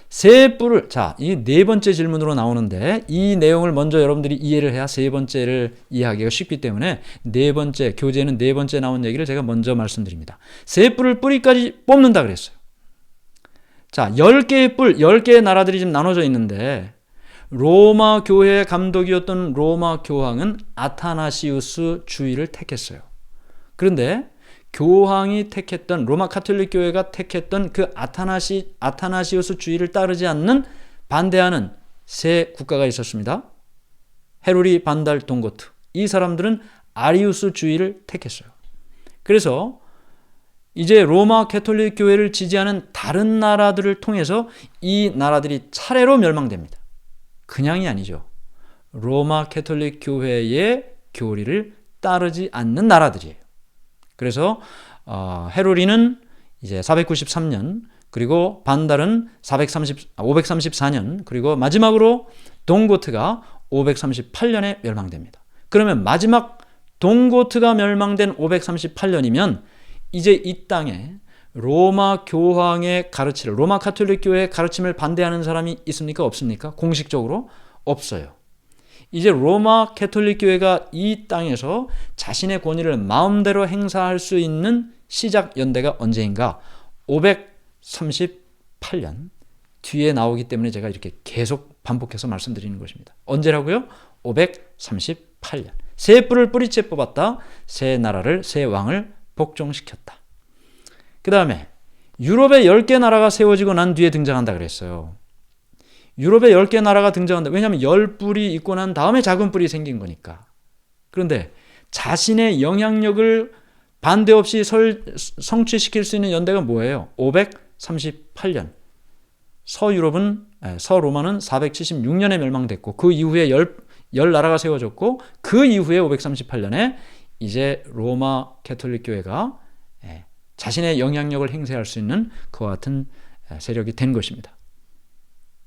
세 뿔을, 자, 이 4번째 질문으로 나오는데 이 내용을 먼저 여러분들이 이해를 해야 3번째를 이해하기가 쉽기 때문에 4번째, 교재는 4번째 나온 얘기를 제가 먼저 말씀드립니다. 세 뿔을 뿌리까지 뽑는다 그랬어요. 자, 10개의 뿔, 10개의 나라들이 지금 나눠져 있는데 로마 교회의 감독이었던 로마 교황은 아타나시우스 주의를 택했어요. 그런데 교황이 택했던, 로마 가톨릭 교회가 택했던 그 아타나시우스 주의를 따르지 않는, 반대하는 세 국가가 있었습니다. 헤루리, 반달, 동고트. 이 사람들은 아리우스 주의를 택했어요. 그래서 이제 로마 가톨릭 교회를 지지하는 다른 나라들을 통해서 이 나라들이 차례로 멸망됩니다. 그냥이 아니죠. 로마 가톨릭 교회의 교리를 따르지 않는 나라들이에요. 그래서 헤루리는 이제 493년, 그리고 반달은 534년, 그리고 마지막으로 동고트가 538년에 멸망됩니다. 그러면 마지막 동고트가 멸망된 538년이면 이제 이 땅에 로마 교황의 가르침을, 로마 가톨릭 교회의 가르침을 반대하는 사람이 있습니까? 없습니까? 공식적으로 없어요. 이제 로마 가톨릭 교회가 이 땅에서 자신의 권위를 마음대로 행사할 수 있는 시작 연대가 언제인가? 538년 뒤에 나오기 때문에 제가 이렇게 계속 반복해서 말씀드리는 것입니다. 언제라고요? 538년. 새 뿔을 뿌리째 뽑았다. 새 나라를, 새 왕을 복종시켰다. 그 다음에 유럽의 10개 나라가 세워지고 난 뒤에 등장한다 그랬어요. 유럽의 10개 나라가 등장한다. 왜냐하면 10뿔이 있고 난 다음에 작은 뿔이 생긴 거니까. 그런데 자신의 영향력을 반대 없이 성취시킬 수 있는 연대가 뭐예요? 538년. 서로마는 476년에 멸망됐고 그 이후에 10 나라가 세워졌고 그 이후에 538년에 이제 로마 가톨릭 교회가 자신의 영향력을 행사할 수 있는 그와 같은 세력이 된 것입니다.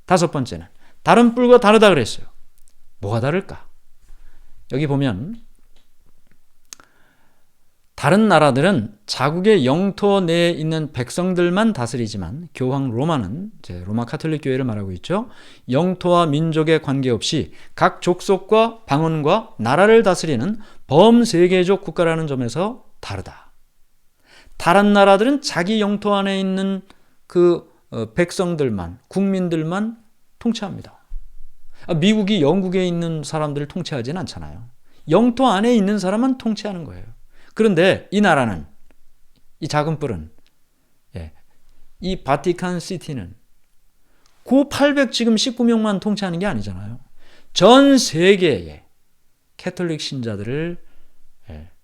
다섯 번째는 다른 뿔과 다르다 그랬어요. 뭐가 다를까? 여기 보면 다른 나라들은 자국의 영토 내에 있는 백성들만 다스리지만 교황 로마는, 이제 로마 가톨릭 교회를 말하고 있죠. 영토와 민족에 관계없이 각 족속과 방언과 나라를 다스리는 범세계적 국가라는 점에서 다르다. 다른 나라들은 자기 영토 안에 있는 그 백성들만, 국민들만 통치합니다. 미국이 영국에 있는 사람들을 통치하지는 않잖아요. 영토 안에 있는 사람만 통치하는 거예요. 그런데 이 나라는, 이 작은 뿔은, 이 바티칸 시티는 그 819명만 통치하는 게 아니잖아요. 전 세계의 캐톨릭 신자들을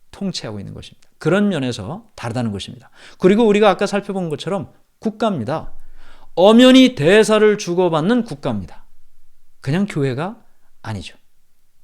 통치하고 있는 것입니다. 그런 면에서 다르다는 것입니다. 그리고 우리가 아까 살펴본 것처럼 국가입니다. 엄연히 대사를 주고받는 국가입니다. 그냥 교회가 아니죠.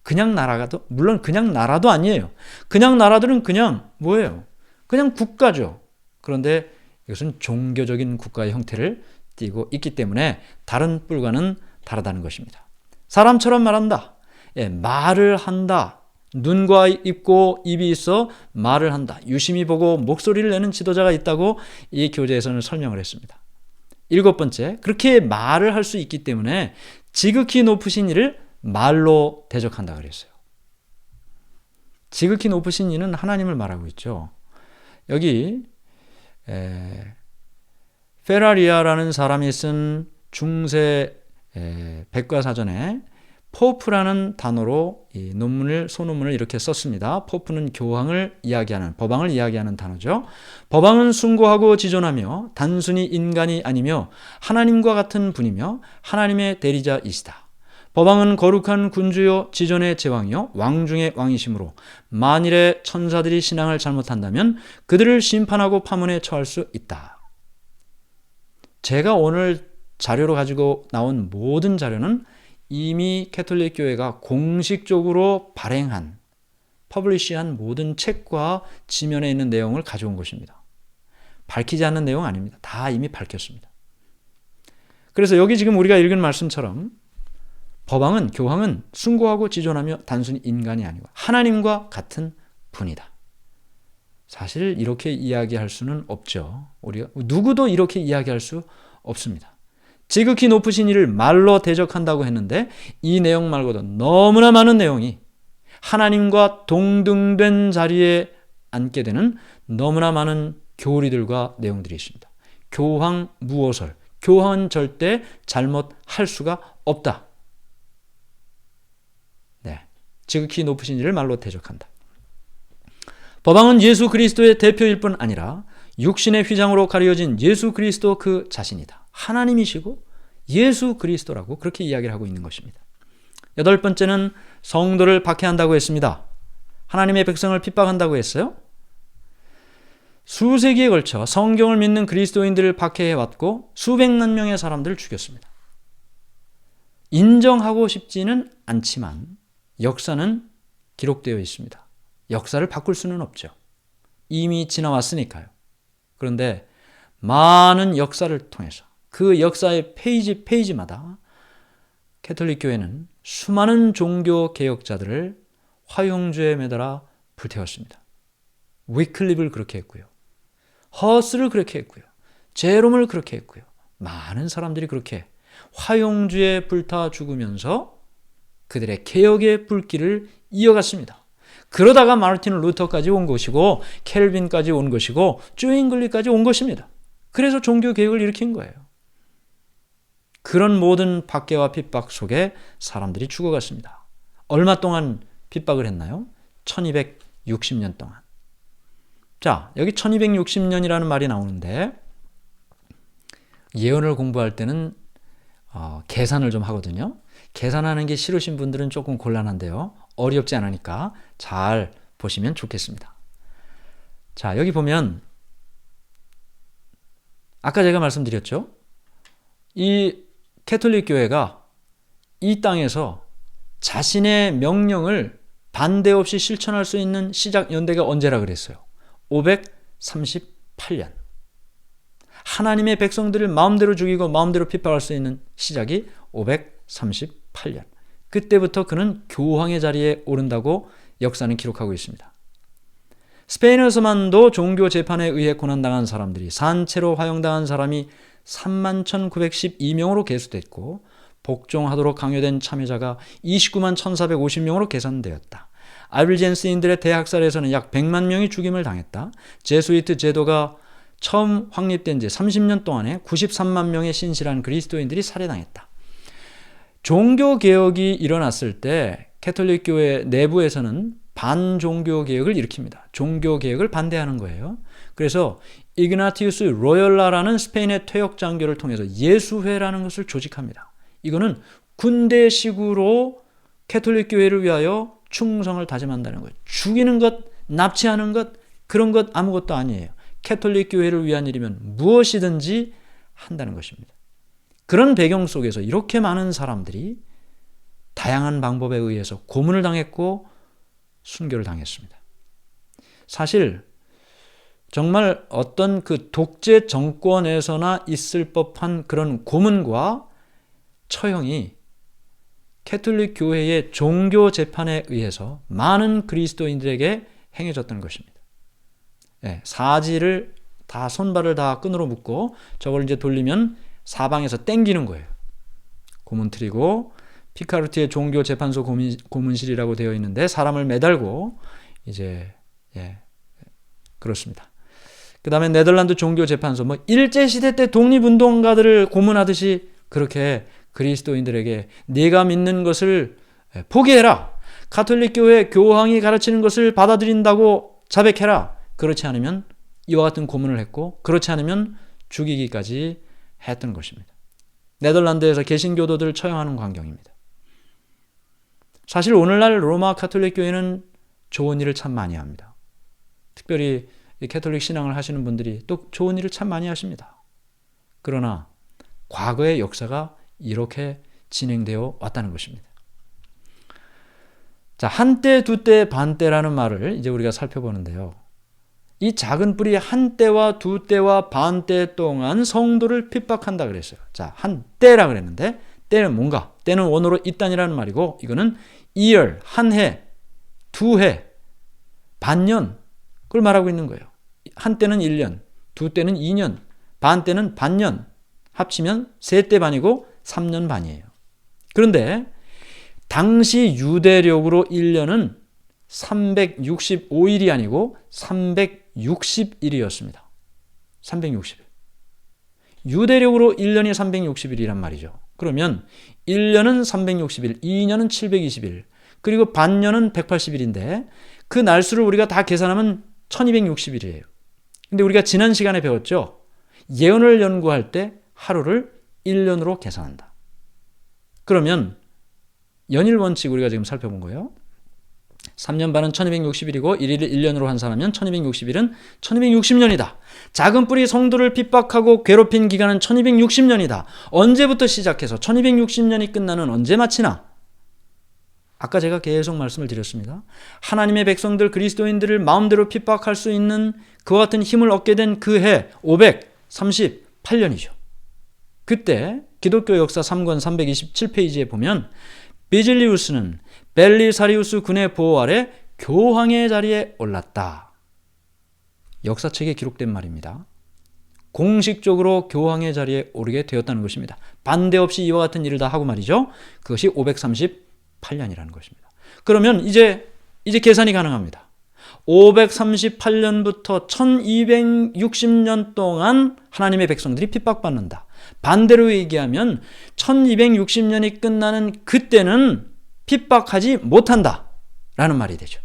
그냥 나라가도, 물론 그냥 나라도 아니에요. 그냥 나라들은 그냥 뭐예요? 그냥 국가죠. 그런데 이것은 종교적인 국가의 형태를 띠고 있기 때문에 다른 뿔과는 다르다는 것입니다. 사람처럼 말한다. 말을 한다. 눈과 있고 입이 있어 말을 한다. 유심히 보고 목소리를 내는 지도자가 있다고 이 교재에서는 설명을 했습니다. 일곱 번째, 그렇게 말을 할 수 있기 때문에 지극히 높으신 이를 말로 대적한다 그랬어요. 지극히 높으신 이는 하나님을 말하고 있죠. 여기 페라리아라는 사람이 쓴 중세 백과사전에 포프라는 단어로 이 소논문을 이렇게 썼습니다. 포프는 교황을 이야기하는, 법왕을 이야기하는 단어죠. 법왕은 숭고하고 지존하며 단순히 인간이 아니며 하나님과 같은 분이며 하나님의 대리자이시다. 법왕은 거룩한 군주요 지존의 제왕이요 왕 중의 왕이시므로 만일에 천사들이 신앙을 잘못한다면 그들을 심판하고 파문에 처할 수 있다. 제가 오늘 자료로 가지고 나온 모든 자료는 이미 캐톨릭 교회가 공식적으로 발행한, 퍼블리시한 모든 책과 지면에 있는 내용을 가져온 것입니다. 밝히지 않는 내용 아닙니다. 다 이미 밝혔습니다. 그래서 여기 지금 우리가 읽은 말씀처럼 법왕은, 교황은 숭고하고 지존하며 단순히 인간이 아니고 하나님과 같은 분이다. 사실 이렇게 이야기할 수는 없죠. 우리가 누구도 이렇게 이야기할 수 없습니다. 지극히 높으신 이를 말로 대적한다고 했는데 이 내용 말고도 너무나 많은 내용이 하나님과 동등된 자리에 앉게 되는 너무나 많은 교리들과 내용들이 있습니다. 교황 무오설, 교황은 절대 잘못할 수가 없다. 지극히 높으신 이를 말로 대적한다. 법왕은 예수 그리스도의 대표일 뿐 아니라 육신의 휘장으로 가려진 예수 그리스도 그 자신이다. 하나님이시고 예수 그리스도라고 그렇게 이야기를 하고 있는 것입니다. 여덟 번째는 성도를 박해한다고 했습니다. 하나님의 백성을 핍박한다고 했어요. 수세기에 걸쳐 성경을 믿는 그리스도인들을 박해해왔고 수백만 명의 사람들을 죽였습니다. 인정하고 싶지는 않지만 역사는 기록되어 있습니다. 역사를 바꿀 수는 없죠. 이미 지나왔으니까요. 그런데 많은 역사를 통해서 그 역사의 페이지마다 캐톨릭 교회는 수많은 종교 개혁자들을 화형주에 매달아 불태웠습니다. 위클립을 그렇게 했고요. 허스를 그렇게 했고요. 제롬을 그렇게 했고요. 많은 사람들이 그렇게 화용주에 불타 죽으면서 그들의 개혁의 불길을 이어갔습니다. 그러다가 마르틴 루터까지 온 것이고 켈빈까지 온 것이고 쭈잉글리까지 온 것입니다. 그래서 종교개혁을 일으킨 거예요. 그런 모든 박해와 핍박 속에 사람들이 죽어갔습니다. 얼마 동안 핍박을 했나요? 1260년 동안. 자, 여기 1260년이라는 말이 나오는데 예언을 공부할 때는 계산을 좀 하거든요. 계산하는 게 싫으신 분들은 조금 곤란한데요. 어렵지 않으니까 잘 보시면 좋겠습니다. 자, 여기 보면 아까 제가 말씀드렸죠. 이 캐톨릭 교회가 이 땅에서 자신의 명령을 반대 없이 실천할 수 있는 시작 연대가 언제라 그랬어요? 538년. 하나님의 백성들을 마음대로 죽이고 마음대로 핍박할 수 있는 시작이 538년. 그때부터 그는 교황의 자리에 오른다고 역사는 기록하고 있습니다. 스페인에서만도 종교 재판에 의해 고난당한 사람들이 산채로 화형당한 사람이 31,912명으로 계수됐고 복종하도록 강요된 참여자가 29만 1,450명으로 계산되었다. 알비젠스인들의 대학살에서는 약 100만 명이 죽임을 당했다. 제수이트 제도가 처음 확립된 지 30년 동안에 93만 명의 신실한 그리스도인들이 살해당했다. 종교개혁이 일어났을 때 캐톨릭 교회 내부에서는 반종교개혁을 일으킵니다. 종교개혁을 반대하는 거예요. 그래서 이그나티우스 로열라라는 스페인의 퇴역 장교를 통해서 예수회라는 것을 조직합니다. 이거는 군대식으로 캐톨릭 교회를 위하여 충성을 다짐한다는 거예요. 죽이는 것, 납치하는 것, 그런 것 아무것도 아니에요. 캐톨릭 교회를 위한 일이면 무엇이든지 한다는 것입니다. 그런 배경 속에서 이렇게 많은 사람들이 다양한 방법에 의해서 고문을 당했고 순교를 당했습니다. 사실 정말 어떤 그 독재 정권에서나 있을 법한 그런 고문과 처형이 캐톨릭 교회의 종교 재판에 의해서 많은 그리스도인들에게 행해졌던 것입니다. 사지를 다 손발을 다 끈으로 묶고 저걸 이제 돌리면 사방에서 땡기는 거예요. 고문틀이고 피카르티의 종교 재판소 고문실이라고 되어 있는데 사람을 매달고 이제 그렇습니다. 그 다음에 네덜란드 종교 재판소 일제 시대 때 독립운동가들을 고문하듯이 그렇게 그리스도인들에게 네가 믿는 것을 포기해라. 가톨릭 교회 교황이 가르치는 것을 받아들인다고 자백해라. 그렇지 않으면 이와 같은 고문을 했고 그렇지 않으면 죽이기까지 했던 것입니다. 네덜란드에서 개신교도들을 처형하는 광경입니다. 사실 오늘날 로마 가톨릭 교회는 좋은 일을 참 많이 합니다. 특별히 가톨릭 신앙을 하시는 분들이 또 좋은 일을 참 많이 하십니다. 그러나 과거의 역사가 이렇게 진행되어 왔다는 것입니다. 자, 한때, 두때, 반때라는 말을 이제 우리가 살펴보는데요. 이 작은 뿔이 한때와 두때와 반때 동안 성도를 핍박한다 그랬어요. 자, 한때라 그랬는데 때는 뭔가? 때는 원어로 이단이라는 말이고 이거는 year, 한 해, 두 해, 반년 그걸 말하고 있는 거예요. 한때는 1년, 두때는 2년, 반때는 반년 합치면 세때 반이고 3년 반이에요. 그런데 당시 유대력으로 1년은 365일이 아니고 360일이었습니다. 360일. 유대력으로 1년이 360일이란 말이죠. 그러면 1년은 360일, 2년은 720일, 그리고 반년은 180일인데 그 날수를 우리가 다 계산하면 1260일이에요. 근데 우리가 지난 시간에 배웠죠. 예언을 연구할 때 하루를 1년으로 계산한다. 그러면 연일 원칙 우리가 지금 살펴본 거예요. 3년 반은 1260일이고 1일을 1년으로 환산하면 1260일은 1260년이다. 작은 뿔이 성도를 핍박하고 괴롭힌 기간은 1260년이다. 언제부터 시작해서 1260년이 끝나는 언제 마치나? 아까 제가 계속 말씀을 드렸습니다. 하나님의 백성들 그리스도인들을 마음대로 핍박할 수 있는 그와 같은 힘을 얻게 된 그 해 538년이죠. 그때 기독교 역사 3권 327페이지에 보면 비질리우스는 벨리사리우스 군의 보호 아래 교황의 자리에 올랐다. 역사책에 기록된 말입니다. 공식적으로 교황의 자리에 오르게 되었다는 것입니다. 반대 없이 이와 같은 일을 다 하고 말이죠. 그것이 538년이라는 것입니다. 그러면 이제 계산이 가능합니다. 538년부터 1260년 동안 하나님의 백성들이 핍박받는다. 반대로 얘기하면 1260년이 끝나는 그때는 핍박하지 못한다 라는 말이 되죠.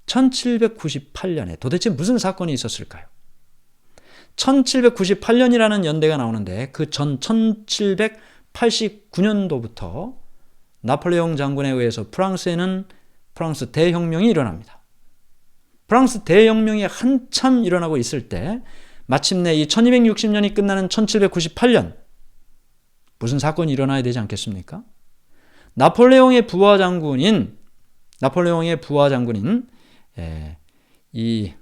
1798년에 도대체 무슨 사건이 있었을까요? 1798년이라는 연대가 나오는데 그 전 1789년도부터 나폴레옹 장군에 의해서 프랑스에는 프랑스 대혁명이 일어납니다. 프랑스 대혁명이 한참 일어나고 있을 때 마침내 이 1260년이 끝나는 1798년 무슨 사건이 일어나야 되지 않겠습니까? 나폴레옹의 부하 장군인 이게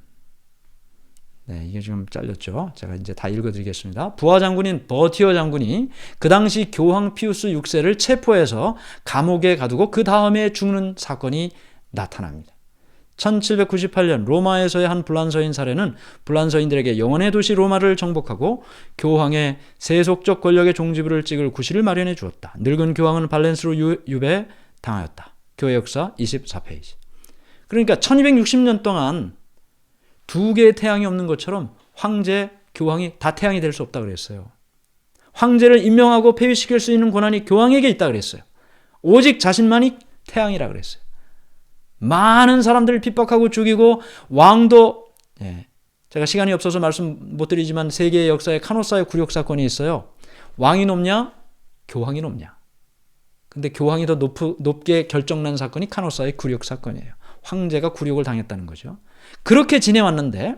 지금 잘렸죠. 제가 이제 다 읽어드리겠습니다. 부하 장군인 버티어 장군이 그 당시 교황 피우스 6세를 체포해서 감옥에 가두고 그 다음에 죽는 사건이 나타납니다. 1798년 로마에서의 한 불란서인 사례는 불란서인들에게 영원의 도시 로마를 정복하고 교황의 세속적 권력의 종지부를 찍을 구실을 마련해 주었다. 늙은 교황은 발렌스로 유배당하였다. 교회 역사 24페이지. 그러니까 1260년 동안 두 개의 태양이 없는 것처럼 황제, 교황이 다 태양이 될 수 없다고 그랬어요. 황제를 임명하고 폐위시킬 수 있는 권한이 교황에게 있다고 그랬어요. 오직 자신만이 태양이라고 그랬어요. 많은 사람들을 핍박하고 죽이고 왕도 제가 시간이 없어서 말씀 못 드리지만 세계의 역사에 카노사의 굴욕 사건이 있어요. 왕이 높냐? 교황이 높냐? 근데 교황이 더 높게 결정난 사건이 카노사의 굴욕 사건이에요. 황제가 굴욕을 당했다는 거죠. 그렇게 지내왔는데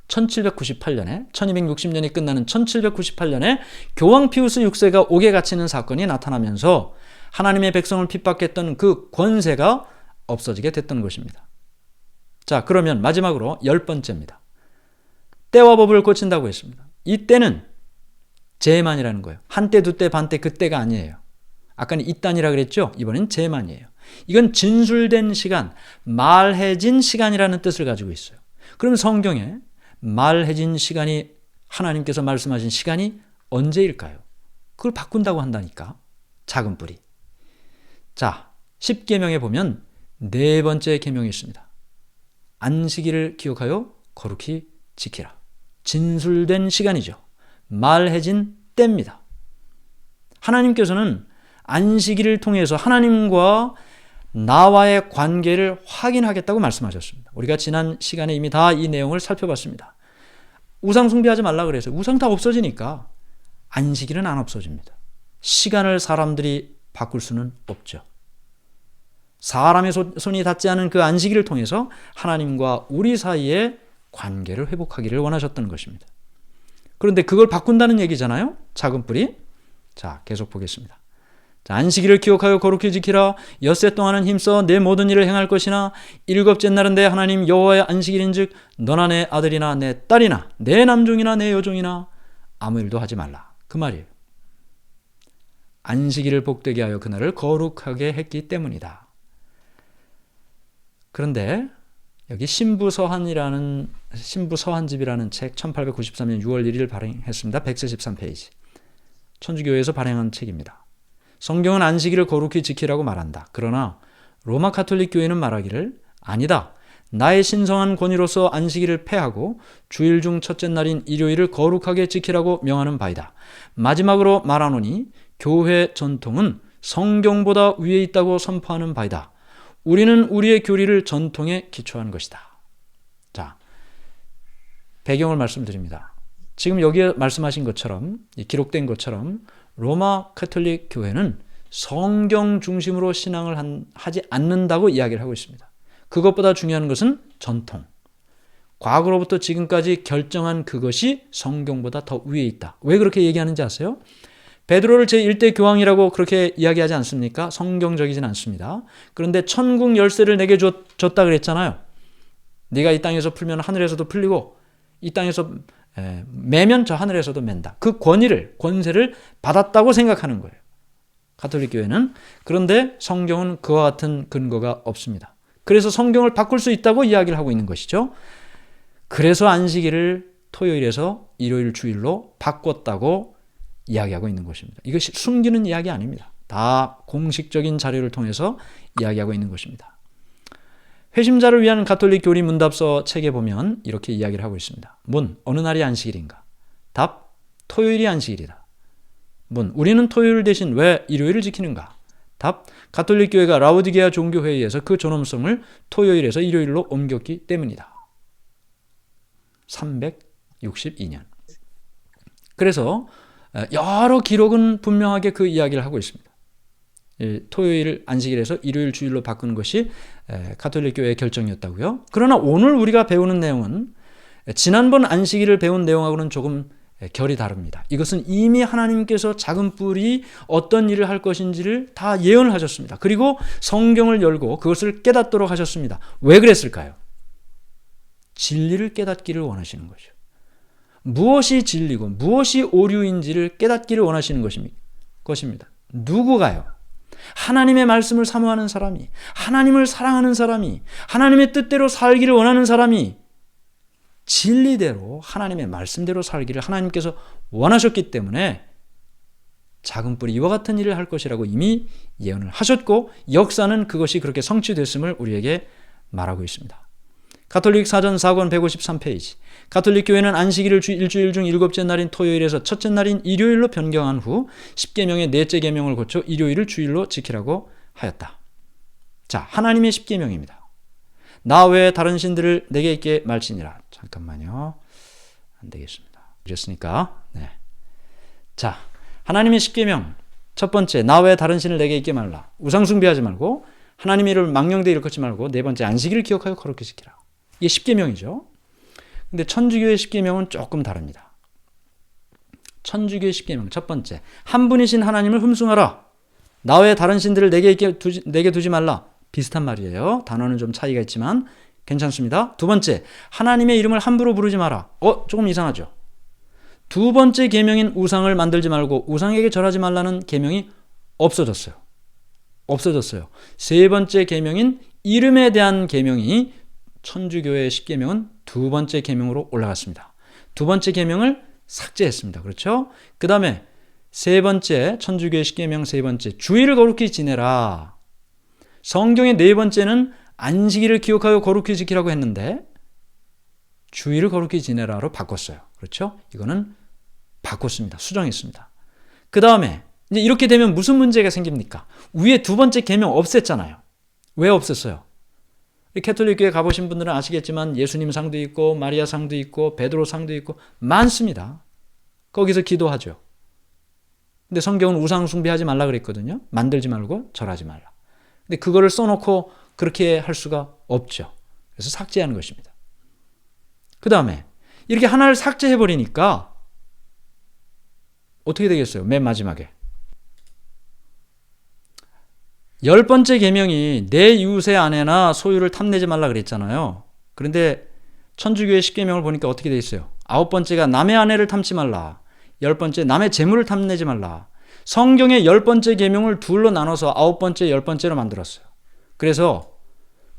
1798년에 1260년이 끝나는 1798년에 교황 피우스 6세가 옥에 갇히는 사건이 나타나면서 하나님의 백성을 핍박했던 그 권세가 없어지게 됐던 것입니다. 자, 그러면 마지막으로 10번째입니다. 때와 법을 고친다고 했습니다. 이 때는 제만이라는 거예요. 한때, 두때, 반때, 그때가 아니에요. 아까는 이딴이라 그랬죠? 이번엔 제만이에요. 이건 진술된 시간, 말해진 시간이라는 뜻을 가지고 있어요. 그럼 성경에 말해진 시간이 하나님께서 말씀하신 시간이 언제일까요? 그걸 바꾼다고 한다니까. 작은 뿌리. 자, 10계명에 보면 네 번째 계명이 있습니다. 안식일을 기억하여 거룩히 지키라. 진술된 시간이죠. 말해진 때입니다. 하나님께서는 안식일을 통해서 하나님과 나와의 관계를 확인하겠다고 말씀하셨습니다. 우리가 지난 시간에 이미 다 이 내용을 살펴봤습니다. 우상 숭배하지 말라 그래서 우상 다 없어지니까 안식일은 안 없어집니다. 시간을 사람들이 바꿀 수는 없죠. 사람의 손이 닿지 않은 그 안식일을 통해서 하나님과 우리 사이의 관계를 회복하기를 원하셨던 것입니다. 그런데 그걸 바꾼다는 얘기잖아요. 작은 뿌리. 자, 계속 보겠습니다. 자, 안식일을 기억하여 거룩히 지키라. 엿새 동안은 힘써 내 모든 일을 행할 것이나 일곱째 날은 내 하나님 여호와의 안식일인즉 너나 내 아들이나 내 딸이나 내 남종이나 내 여종이나 아무 일도 하지 말라. 그 말이에요. 안식일을 복되게 하여 그날을 거룩하게 했기 때문이다. 그런데 여기 신부서한집이라는 책 1893년 6월 1일 발행했습니다. 173페이지. 천주교회에서 발행한 책입니다. 성경은 안식일을 거룩히 지키라고 말한다. 그러나 로마 가톨릭 교회는 말하기를 아니다. 나의 신성한 권위로서 안식일을 폐하고 주일 중 첫째 날인 일요일을 거룩하게 지키라고 명하는 바이다. 마지막으로 말하노니 교회 전통은 성경보다 위에 있다고 선포하는 바이다. 우리는 우리의 교리를 전통에 기초한 것이다. 자, 배경을 말씀드립니다. 지금 여기에 말씀하신 것처럼, 기록된 것처럼 로마 가톨릭 교회는 성경 중심으로 신앙을 하지 않는다고 이야기를 하고 있습니다. 그것보다 중요한 것은 전통. 과거로부터 지금까지 결정한 그것이 성경보다 더 위에 있다. 왜 그렇게 얘기하는지 아세요? 베드로를 제1대 교황이라고 그렇게 이야기하지 않습니까? 성경적이진 않습니다. 그런데 천국 열쇠를 내게 줬다 그랬잖아요. 네가 이 땅에서 풀면 하늘에서도 풀리고 이 땅에서 매면 저 하늘에서도 맨다. 그 권세를 받았다고 생각하는 거예요. 가톨릭 교회는. 그런데 성경은 그와 같은 근거가 없습니다. 그래서 성경을 바꿀 수 있다고 이야기를 하고 있는 것이죠. 그래서 안식일을 토요일에서 일요일 주일로 바꿨다고 이야기하고 있는 것입니다. 이것이 숨기는 이야기 아닙니다. 다 공식적인 자료를 통해서 이야기하고 있는 것입니다. 회심자를 위한 가톨릭 교리 문답서 책에 보면 이렇게 이야기를 하고 있습니다. 문, 어느 날이 안식일인가? 답, 토요일이 안식일이다. 문, 우리는 토요일 대신 왜 일요일을 지키는가? 답, 가톨릭 교회가 라오디게아 종교회의에서 그 존엄성을 토요일에서 일요일로 옮겼기 때문이다. 362년. 그래서 여러 기록은 분명하게 그 이야기를 하고 있습니다. 토요일 안식일에서 일요일 주일로 바꾸는 것이 가톨릭 교회의 결정이었다고요. 그러나 오늘 우리가 배우는 내용은 지난번 안식일을 배운 내용하고는 조금 결이 다릅니다. 이것은 이미 하나님께서 작은 뿔이 어떤 일을 할 것인지를 다 예언을 하셨습니다. 그리고 성경을 열고 그것을 깨닫도록 하셨습니다. 왜 그랬을까요? 진리를 깨닫기를 원하시는 거죠. 무엇이 진리고 무엇이 오류인지를 깨닫기를 원하시는 것입니다. 누구가요? 하나님의 말씀을 사모하는 사람이, 하나님을 사랑하는 사람이, 하나님의 뜻대로 살기를 원하는 사람이 진리대로 하나님의 말씀대로 살기를 하나님께서 원하셨기 때문에 작은 뿔이 이와 같은 일을 할 것이라고 이미 예언을 하셨고 역사는 그것이 그렇게 성취됐음을 우리에게 말하고 있습니다. 가톨릭 사전 4권 153페이지. 가톨릭 교회는 안식일을 일주일 중 일곱째 날인 토요일에서 첫째 날인 일요일로 변경한 후 십계명의 넷째 계명을 고쳐 일요일을 주일로 지키라고 하였다. 자, 하나님의 십계명입니다. 나 외에 다른 신들을 내게 있게 말지니라. 잠깐만요. 안 되겠습니다. 그랬으니까. 네. 자, 하나님의 십계명. 첫 번째, 나 외에 다른 신을 내게 있게 말라. 우상 숭배하지 말고 하나님의 이름을 망령되이 일컫지 말고 네 번째, 안식일을 기억하여 거룩히 지키라. 이게 십계명이죠. 근데 천주교의 십계명은 조금 다릅니다. 천주교의 십계명 첫 번째, 한 분이신 하나님을 흠숭하라. 나 외에 다른 신들을 내게 두지 말라. 비슷한 말이에요. 단어는 좀 차이가 있지만 괜찮습니다. 두 번째, 하나님의 이름을 함부로 부르지 마라. 조금 이상하죠. 두 번째 계명인 우상을 만들지 말고 우상에게 절하지 말라는 계명이 없어졌어요. 세 번째 계명인 이름에 대한 계명이 천주교의 십계명은 두 번째 계명으로 올라갔습니다. 두 번째 계명을 삭제했습니다. 그렇죠? 그 다음에 세 번째, 천주교의 십계명 세 번째, 주일을 거룩히 지내라. 성경의 네 번째는 안식일을 기억하여 거룩히 지키라고 했는데 주일을 거룩히 지내라로 바꿨어요. 그렇죠? 이거는 바꿨습니다. 수정했습니다. 그 다음에 이제 이렇게 되면 무슨 문제가 생깁니까? 위에 두 번째 계명 없앴잖아요. 왜 없앴어요? 캐톨릭 교회 가보신 분들은 아시겠지만 예수님 상도 있고 마리아 상도 있고 베드로 상도 있고 많습니다. 거기서 기도하죠. 근데 성경은 우상 숭배하지 말라 그랬거든요. 만들지 말고 절하지 말라. 근데 그거를 써놓고 그렇게 할 수가 없죠. 그래서 삭제하는 것입니다. 그 다음에 이렇게 하나를 삭제해버리니까 어떻게 되겠어요? 맨 마지막에 10번째 계명이 내 이웃의 아내나 소유를 탐내지 말라 그랬잖아요. 그런데 천주교의 십계명을 보니까 어떻게 돼 있어요? 9번째가 남의 아내를 탐지 말라. 10번째 남의 재물을 탐내지 말라. 성경의 10번째 계명을 둘로 나눠서 9번째, 10번째로 만들었어요. 그래서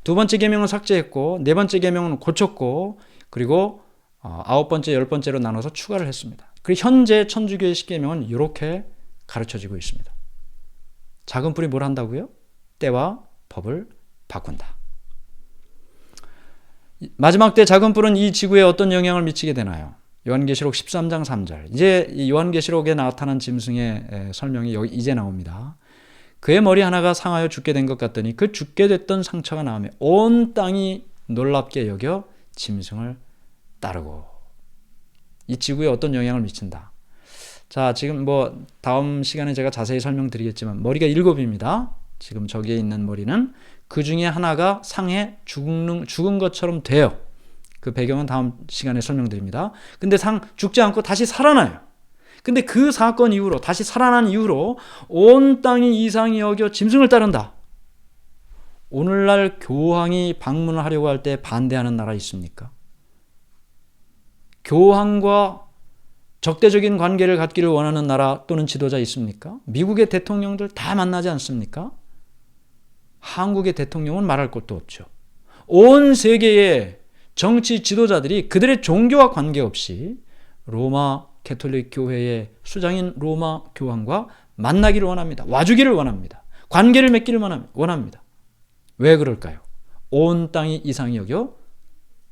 두 번째 계명은 삭제했고 네 번째 계명은 고쳤고 그리고 9번째, 10번째로 나눠서 추가를 했습니다. 그리고 현재 천주교의 십계명은 이렇게 가르쳐지고 있습니다. 작은 뿔이 뭘 한다고요? 때와 법을 바꾼다. 마지막 때 작은 뿔은 이 지구에 어떤 영향을 미치게 되나요? 요한계시록 13장 3절. 이제 이 요한계시록에 나타난 짐승의 설명이 여기 이제 나옵니다. 그의 머리 하나가 상하여 죽게 된 것 같더니 그 죽게 됐던 상처가 나오며 온 땅이 놀랍게 여겨 짐승을 따르고. 이 지구에 어떤 영향을 미친다. 자, 지금 다음 시간에 제가 자세히 설명드리겠지만 머리가 7입니다. 지금 저기에 있는 머리는 그 중에 하나가 상해 죽은 것처럼 돼요. 그 배경은 다음 시간에 설명드립니다. 근데 죽지 않고 다시 살아나요. 근데 그 사건 이후로 다시 살아난 이후로 온 땅이 이상히 여겨 짐승을 따른다. 오늘날 교황이 방문을 하려고 할 때 반대하는 나라 있습니까? 교황과 적대적인 관계를 갖기를 원하는 나라 또는 지도자 있습니까? 미국의 대통령들 다 만나지 않습니까? 한국의 대통령은 말할 것도 없죠. 온 세계의 정치 지도자들이 그들의 종교와 관계없이 로마 가톨릭 교회의 수장인 로마 교황과 만나기를 원합니다. 와주기를 원합니다. 관계를 맺기를 원합니다. 왜 그럴까요? 온 땅이 이상히 여겨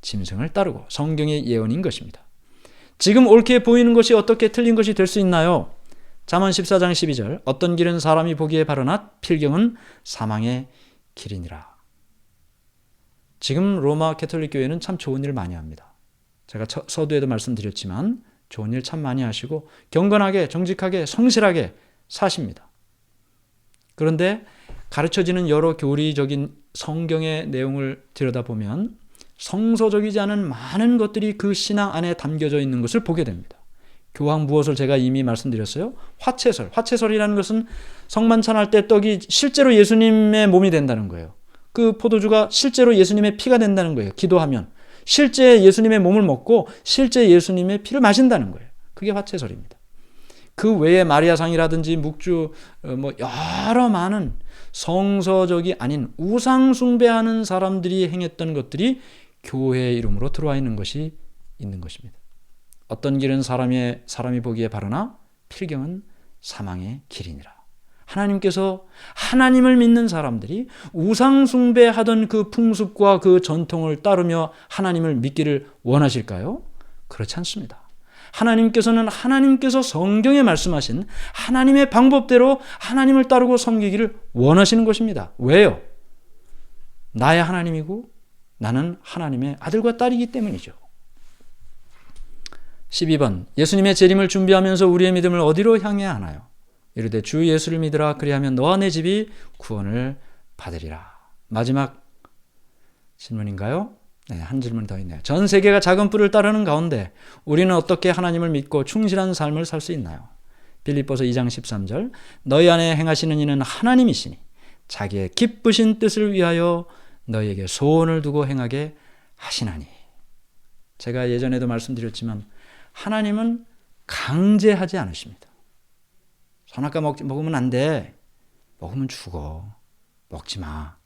짐승을 따르고 성경의 예언인 것입니다. 지금 옳게 보이는 것이 어떻게 틀린 것이 될 수 있나요? 잠언 14장 12절 어떤 길은 사람이 보기에 바르나 필경은 사망의 길이니라. 지금 로마 가톨릭 교회는 참 좋은 일을 많이 합니다. 제가 서두에도 말씀드렸지만 좋은 일 참 많이 하시고 경건하게 정직하게 성실하게 사십니다. 그런데 가르쳐지는 여러 교리적인 성경의 내용을 들여다보면 성서적이지 않은 많은 것들이 그 신앙 안에 담겨져 있는 것을 보게 됩니다. 교황 무엇을 제가 이미 말씀드렸어요? 화채설. 화채설이라는 것은 성만찬할 때 떡이 실제로 예수님의 몸이 된다는 거예요. 그 포도주가 실제로 예수님의 피가 된다는 거예요. 기도하면. 실제 예수님의 몸을 먹고 실제 예수님의 피를 마신다는 거예요. 그게 화채설입니다. 그 외에 마리아상이라든지 묵주 여러 많은 성서적이 아닌 우상 숭배하는 사람들이 행했던 것들이 교회의 이름으로 들어와 있는 것이 있는 것입니다. 어떤 길은 사람이 보기에 바르나 필경은 사망의 길이니라. 하나님께서 하나님을 믿는 사람들이 우상 숭배하던 그 풍습과 그 전통을 따르며 하나님을 믿기를 원하실까요? 그렇지 않습니다. 하나님께서는 하나님께서 성경에 말씀하신 하나님의 방법대로 하나님을 따르고 섬기기를 원하시는 것입니다. 왜요? 나의 하나님이고 나는 하나님의 아들과 딸이기 때문이죠. 12번 예수님의 재림을 준비하면서 우리의 믿음을 어디로 향해야 하나요? 이르되 주 예수를 믿으라 그리하면 너와 내 집이 구원을 받으리라. 마지막 질문인가요? 네, 한 질문 더 있네요. 전 세계가 작은 뿔을 따르는 가운데 우리는 어떻게 하나님을 믿고 충실한 삶을 살 수 있나요? 빌립보서 2장 13절 너희 안에 행하시는 이는 하나님이시니 자기의 기쁘신 뜻을 위하여 너희에게 소원을 두고 행하게 하시나니. 제가 예전에도 말씀드렸지만 하나님은 강제하지 않으십니다. 선악과 먹으면 안 돼. 먹으면 죽어. 먹지 마.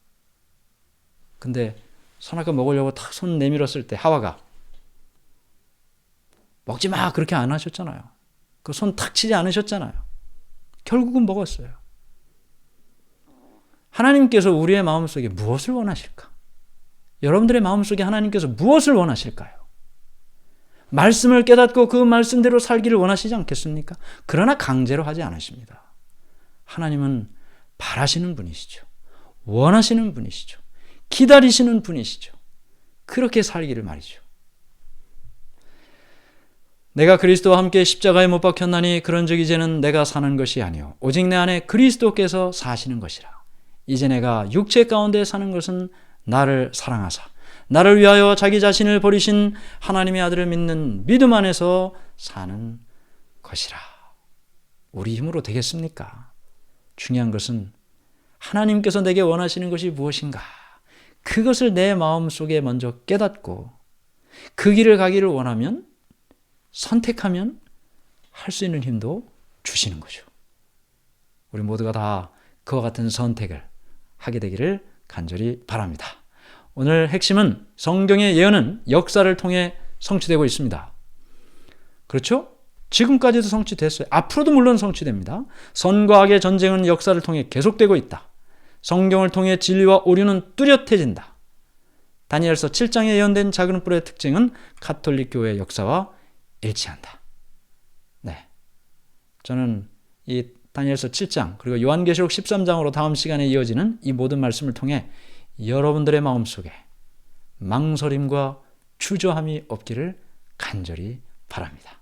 근데 선악과 먹으려고 탁 손 내밀었을 때 하와가 먹지 마 그렇게 안 하셨잖아요. 그 손 탁 치지 않으셨잖아요. 결국은 먹었어요. 하나님께서 우리의 마음속에 무엇을 원하실까? 여러분들의 마음속에 하나님께서 무엇을 원하실까요? 말씀을 깨닫고 그 말씀대로 살기를 원하시지 않겠습니까? 그러나 강제로 하지 않으십니다. 하나님은 바라시는 분이시죠. 원하시는 분이시죠. 기다리시는 분이시죠. 그렇게 살기를 말이죠. 내가 그리스도와 함께 십자가에 못 박혔나니 그런즉 이제는 내가 사는 것이 아니요 오직 내 안에 그리스도께서 사시는 것이라. 이제 내가 육체 가운데 사는 것은 나를 사랑하사 나를 위하여 자기 자신을 버리신 하나님의 아들을 믿는 믿음 안에서 사는 것이라. 우리 힘으로 되겠습니까? 중요한 것은 하나님께서 내게 원하시는 것이 무엇인가? 그것을 내 마음속에 먼저 깨닫고 그 길을 가기를 원하면 선택하면 할 수 있는 힘도 주시는 거죠. 우리 모두가 다 그와 같은 선택을 하게 되기를 간절히 바랍니다. 오늘 핵심은 성경의 예언은 역사를 통해 성취되고 있습니다. 그렇죠? 지금까지도 성취됐어요. 앞으로도 물론 성취됩니다. 선과 악의 전쟁은 역사를 통해 계속되고 있다. 성경을 통해 진리와 오류는 뚜렷해진다. 다니엘서 7장에 예언된 작은 뿔의 특징은 가톨릭 교회의 역사와 일치한다. 네, 저는 이 다니엘서 7장 그리고 요한계시록 13장으로 다음 시간에 이어지는 이 모든 말씀을 통해 여러분들의 마음속에 망설임과 주저함이 없기를 간절히 바랍니다.